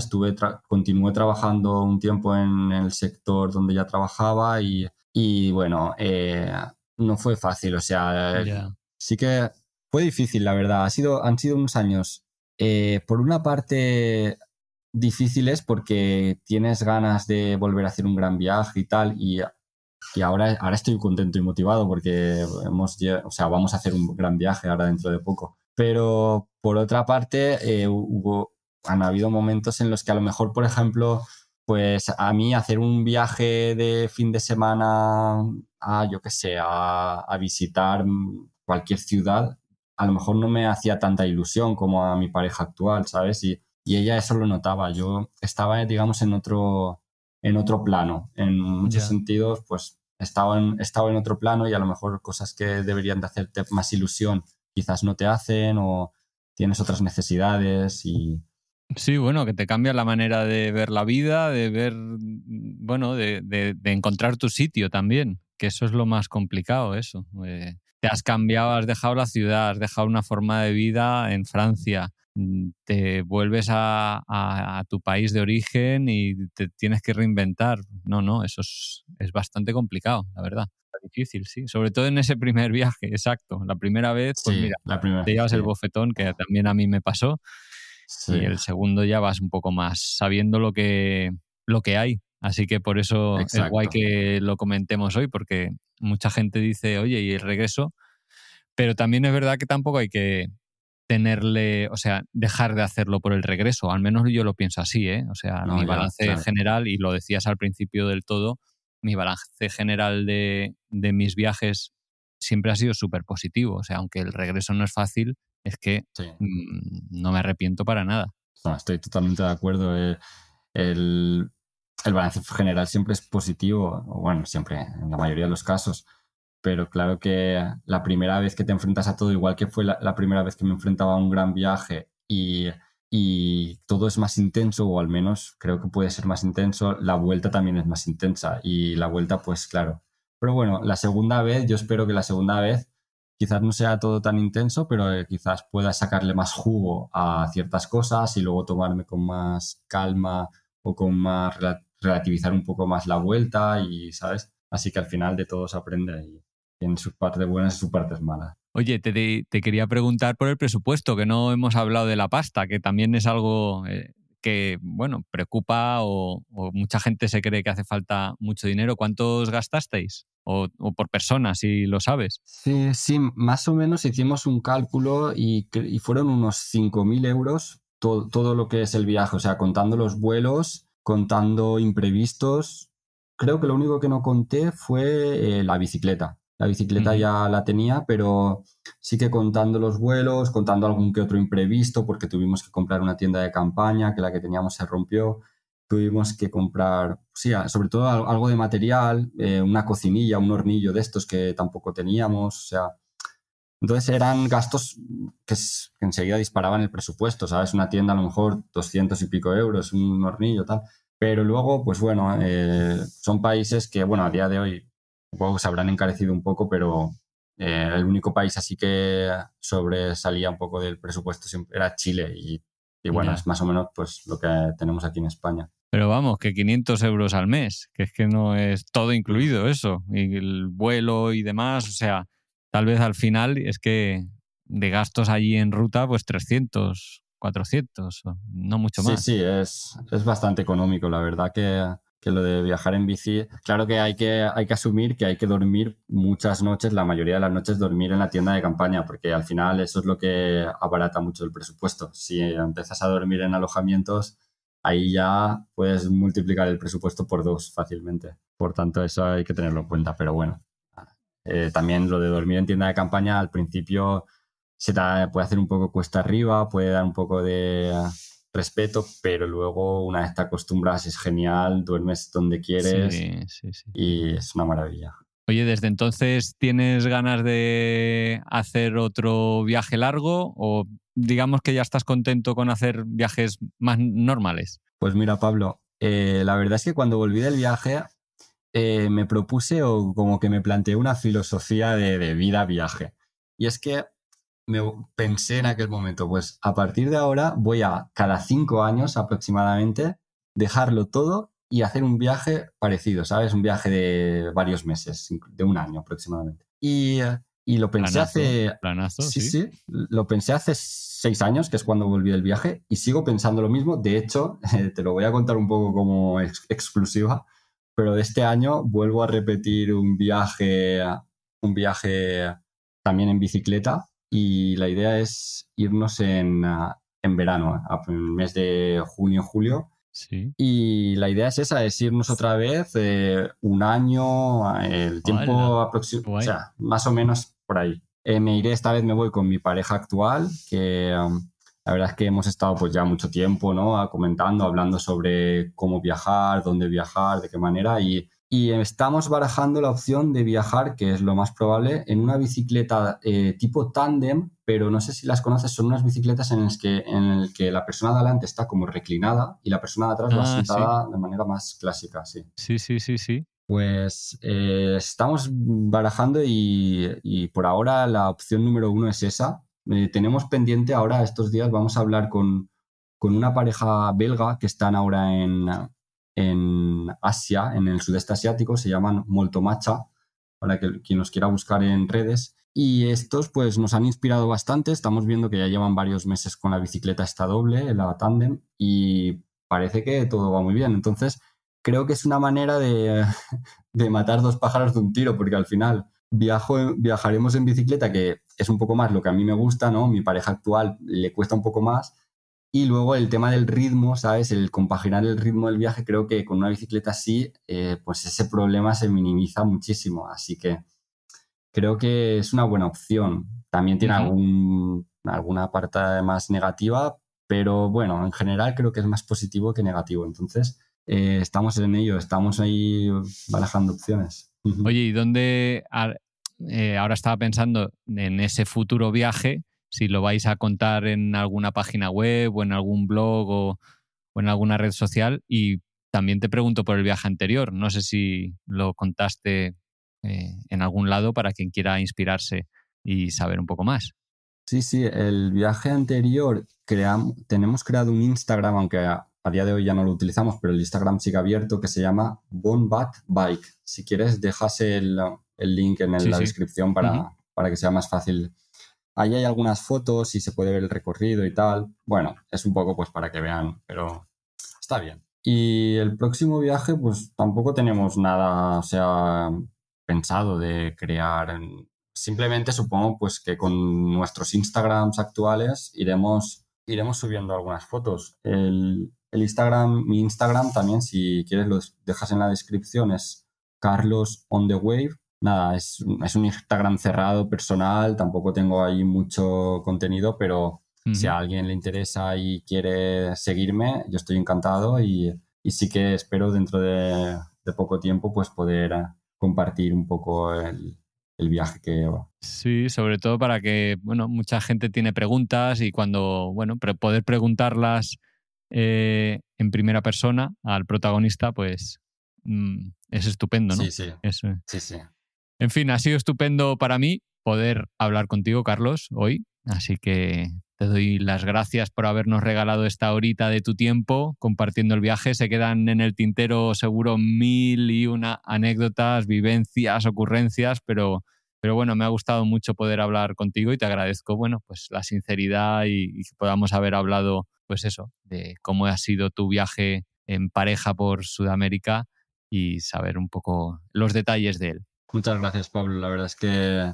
continué trabajando un tiempo en el sector donde ya trabajaba y bueno, no fue fácil. O sea, Ya. sí que fue difícil, la verdad. Han sido unos años, por una parte, difíciles porque tienes ganas de volver a hacer un gran viaje y tal, y ahora estoy contento y motivado porque o sea, vamos a hacer un gran viaje ahora dentro de poco. Pero por otra parte, han habido momentos en los que a lo mejor, por ejemplo, pues a mí hacer un viaje de fin de semana yo qué sé, a visitar cualquier ciudad, a lo mejor no me hacía tanta ilusión como a mi pareja actual, ¿sabes? Y ella eso lo notaba. Yo estaba, digamos, en otro plano. En muchos Ya. sentidos, pues estaba en otro plano y a lo mejor cosas que deberían de hacerte más ilusión quizás no te hacen o tienes otras necesidades y... Sí, bueno, que te cambia la manera de ver la vida, de ver, bueno, de encontrar tu sitio también, que eso es lo más complicado, eso. Te has cambiado, has dejado la ciudad, has dejado una forma de vida en Francia, te vuelves a tu país de origen y te tienes que reinventar. No, no, eso es bastante complicado, la verdad. Difícil, sí. Sobre todo en ese primer viaje, exacto. La primera vez, pues Sí, mira, la primera, te llevas el sí, bofetón, que también a mí me pasó, y sí, el segundo ya vas un poco más sabiendo lo que hay. Así que por eso es guay exacto. que lo comentemos hoy, porque mucha gente dice, oye, ¿y el regreso? Pero también es verdad que tampoco hay que tenerle, o sea, dejar de hacerlo por el regreso. Al menos yo lo pienso así, ¿eh? O sea, No, mi ya, balance claro. general, y lo decías al principio del todo, mi balance general de mis viajes siempre ha sido súper positivo. O sea, aunque el regreso no es fácil, es que Sí. no me arrepiento para nada. No, estoy totalmente de acuerdo. El balance general siempre es positivo, o bueno, siempre, en la mayoría de los casos. pero claro que la primera vez que te enfrentas a todo, igual que fue la primera vez que me enfrentaba a un gran viaje y todo es más intenso, o al menos creo que puede ser más intenso, la vuelta también es más intensa y la vuelta pues claro. Pero bueno, la segunda vez, yo espero que la segunda vez quizás no sea todo tan intenso, pero quizás pueda sacarle más jugo a ciertas cosas y luego tomarme con más calma o con más relativizar un poco más la vuelta y, ¿sabes? Así que al final de todo se aprende y tiene sus partes buenas y sus partes malas. Oye, te quería preguntar por el presupuesto, que no hemos hablado de la pasta, que también es algo que, bueno, preocupa o mucha gente se cree que hace falta mucho dinero. ¿Cuántos gastasteis? O por persona, si lo sabes. Sí, sí, más o menos hicimos un cálculo y fueron unos 5.000 euros todo lo que es el viaje, o sea, contando los vuelos, contando imprevistos. Creo que lo único que no conté fue la bicicleta. La bicicleta Ujú. ya la tenía, pero sí que contando los vuelos, contando algún que otro imprevisto, porque tuvimos que comprar una tienda de campaña, que la que teníamos se rompió. Tuvimos que comprar, sí, sobre todo algo de material, una cocinilla, un hornillo de estos que tampoco teníamos, o sea, entonces eran gastos que enseguida disparaban el presupuesto, ¿sabes? Una tienda a lo mejor 200 y pico euros, un hornillo, tal. Pero luego, pues bueno, son países que, bueno, a día de hoy supongo que se habrán encarecido un poco, pero el único país así que sobresalía un poco del presupuesto siempre era Chile y bueno, Ya. es más o menos pues lo que tenemos aquí en España. Pero vamos, que 500 euros al mes, que es que no es todo incluido eso, y el vuelo y demás, o sea, tal vez al final es que de gastos allí en ruta, pues 300, 400, no mucho Sí, más. sí, es bastante económico, la verdad que lo de viajar en bici, claro que hay que asumir que hay que dormir muchas noches, la mayoría de las noches dormir en la tienda de campaña, porque al final eso es lo que abarata mucho el presupuesto. Si empiezas a dormir en alojamientos, ahí ya puedes multiplicar el presupuesto por 2 fácilmente. Por tanto, eso hay que tenerlo en cuenta, pero bueno. También lo de dormir en tienda de campaña al principio puede hacer un poco cuesta arriba, puede dar un poco de respeto, pero luego una vez te acostumbras es genial, duermes donde quieres Sí, sí, sí, sí. y es una maravilla. Oye, ¿desde entonces tienes ganas de hacer otro viaje largo o digamos que ya estás contento con hacer viajes más normales? Pues mira, Pablo, la verdad es que cuando volví del viaje me propuse o como que me planteé una filosofía de vida viaje. Y es que me pensé en aquel momento, pues a partir de ahora voy a cada 5 años aproximadamente dejarlo todo y hacer un viaje parecido, ¿sabes? Un viaje de varios meses, de un año aproximadamente. Y lo pensé Planazo, hace, planazo, sí, sí. sí, lo pensé hace 6 años, que es cuando volví del viaje, y sigo pensando lo mismo. De hecho, te lo voy a contar un poco como exclusiva, pero de este año vuelvo a repetir un viaje también en bicicleta y la idea es irnos en verano, en el mes de junio, julio. Sí. Y la idea es esa, es irnos otra vez un año, el ¡Hala! tiempo aproximado, o Guay. sea, más o menos por ahí. Esta vez me voy con mi pareja actual, que la verdad es que hemos estado pues ya mucho tiempo, ¿no? Comentando, hablando sobre cómo viajar, dónde viajar, de qué manera, y estamos barajando la opción de viajar, que es lo más probable, en una bicicleta tipo tándem, pero no sé si las conoces, son unas bicicletas en el que la persona de adelante está como reclinada y la persona de atrás va Ah, sí. sentada de manera más clásica, sí. Sí, sí, sí, sí. Pues estamos barajando y por ahora la opción número uno es esa. Tenemos pendiente ahora, estos días, vamos a hablar con una pareja belga que están ahora en Asia, en el sudeste asiático, se llaman Moltomacha, para que quien los quiera buscar en redes. Y estos pues nos han inspirado bastante, estamos viendo que ya llevan varios meses con la bicicleta esta doble, la tándem, y parece que todo va muy bien. Entonces, creo que es una manera de matar dos pájaros de un tiro, porque al final viajaremos en bicicleta, que es un poco más lo que a mí me gusta, ¿no? Mi pareja actual le cuesta un poco más. Y luego el tema del ritmo, ¿sabes? El compaginar el ritmo del viaje, creo que con una bicicleta así, pues ese problema se minimiza muchísimo. Así que creo que es una buena opción. También tiene Ujú. alguna parte más negativa, pero bueno, en general creo que es más positivo que negativo. Entonces, estamos en ello, estamos ahí barajando opciones. Oye, ¿y dónde ahora estaba pensando en ese futuro viaje, si lo vais a contar en alguna página web o en algún blog o en alguna red social. Y también te pregunto por el viaje anterior. No sé si lo contaste en algún lado para quien quiera inspirarse y saber un poco más. Sí, sí, el viaje anterior tenemos creado un Instagram, aunque a día de hoy ya no lo utilizamos, pero el Instagram sigue abierto, que se llama Bonbat Bike. Si quieres, dejas el link en Sí, la sí. descripción para que sea más fácil. Ahí hay algunas fotos y se puede ver el recorrido y tal. Bueno, es un poco pues para que vean, pero está bien. Y el próximo viaje, pues tampoco tenemos nada, o sea, pensado de crear. Simplemente supongo pues que con nuestros Instagrams actuales iremos subiendo algunas fotos. El Instagram, mi Instagram también, si quieres lo dejas en la descripción, es Carlos on the Wave. Nada, es un Instagram cerrado, personal, tampoco tengo ahí mucho contenido, pero si a alguien le interesa y quiere seguirme, yo estoy encantado y sí que espero dentro de poco tiempo pues poder compartir un poco el viaje que... Sí, sobre todo para que, bueno, mucha gente tiene preguntas y cuando, bueno, poder preguntarlas en primera persona al protagonista, pues es estupendo, ¿no? Sí, sí, Eso. sí, sí. En fin, ha sido estupendo para mí poder hablar contigo, Carlos, hoy. Así que te doy las gracias por habernos regalado esta horita de tu tiempo compartiendo el viaje. Se quedan en el tintero seguro 1001 anécdotas, vivencias, ocurrencias, pero bueno, me ha gustado mucho poder hablar contigo y te agradezco, bueno, pues la sinceridad y que podamos haber hablado, pues eso, de cómo ha sido tu viaje en pareja por Sudamérica y saber un poco los detalles de él. Muchas gracias, Pablo. La verdad es que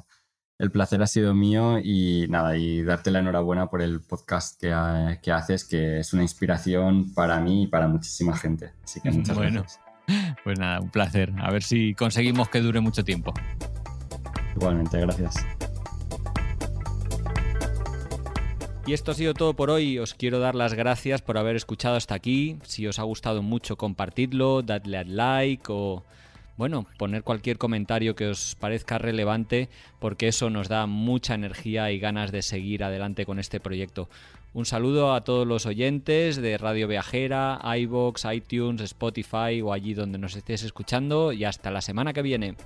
el placer ha sido mío y nada, y darte la enhorabuena por el podcast que haces, que es una inspiración para mí y para muchísima gente. Así que muchas gracias. Pues nada, un placer. A ver si conseguimos que dure mucho tiempo. Igualmente, gracias. Y esto ha sido todo por hoy. Os quiero dar las gracias por haber escuchado hasta aquí. Si os ha gustado mucho, compartidlo, dadle al like o... bueno, poner cualquier comentario que os parezca relevante, porque eso nos da mucha energía y ganas de seguir adelante con este proyecto. Un saludo a todos los oyentes de Radio Viajera, iVoox, iTunes, Spotify o allí donde nos estéis escuchando y hasta la semana que viene.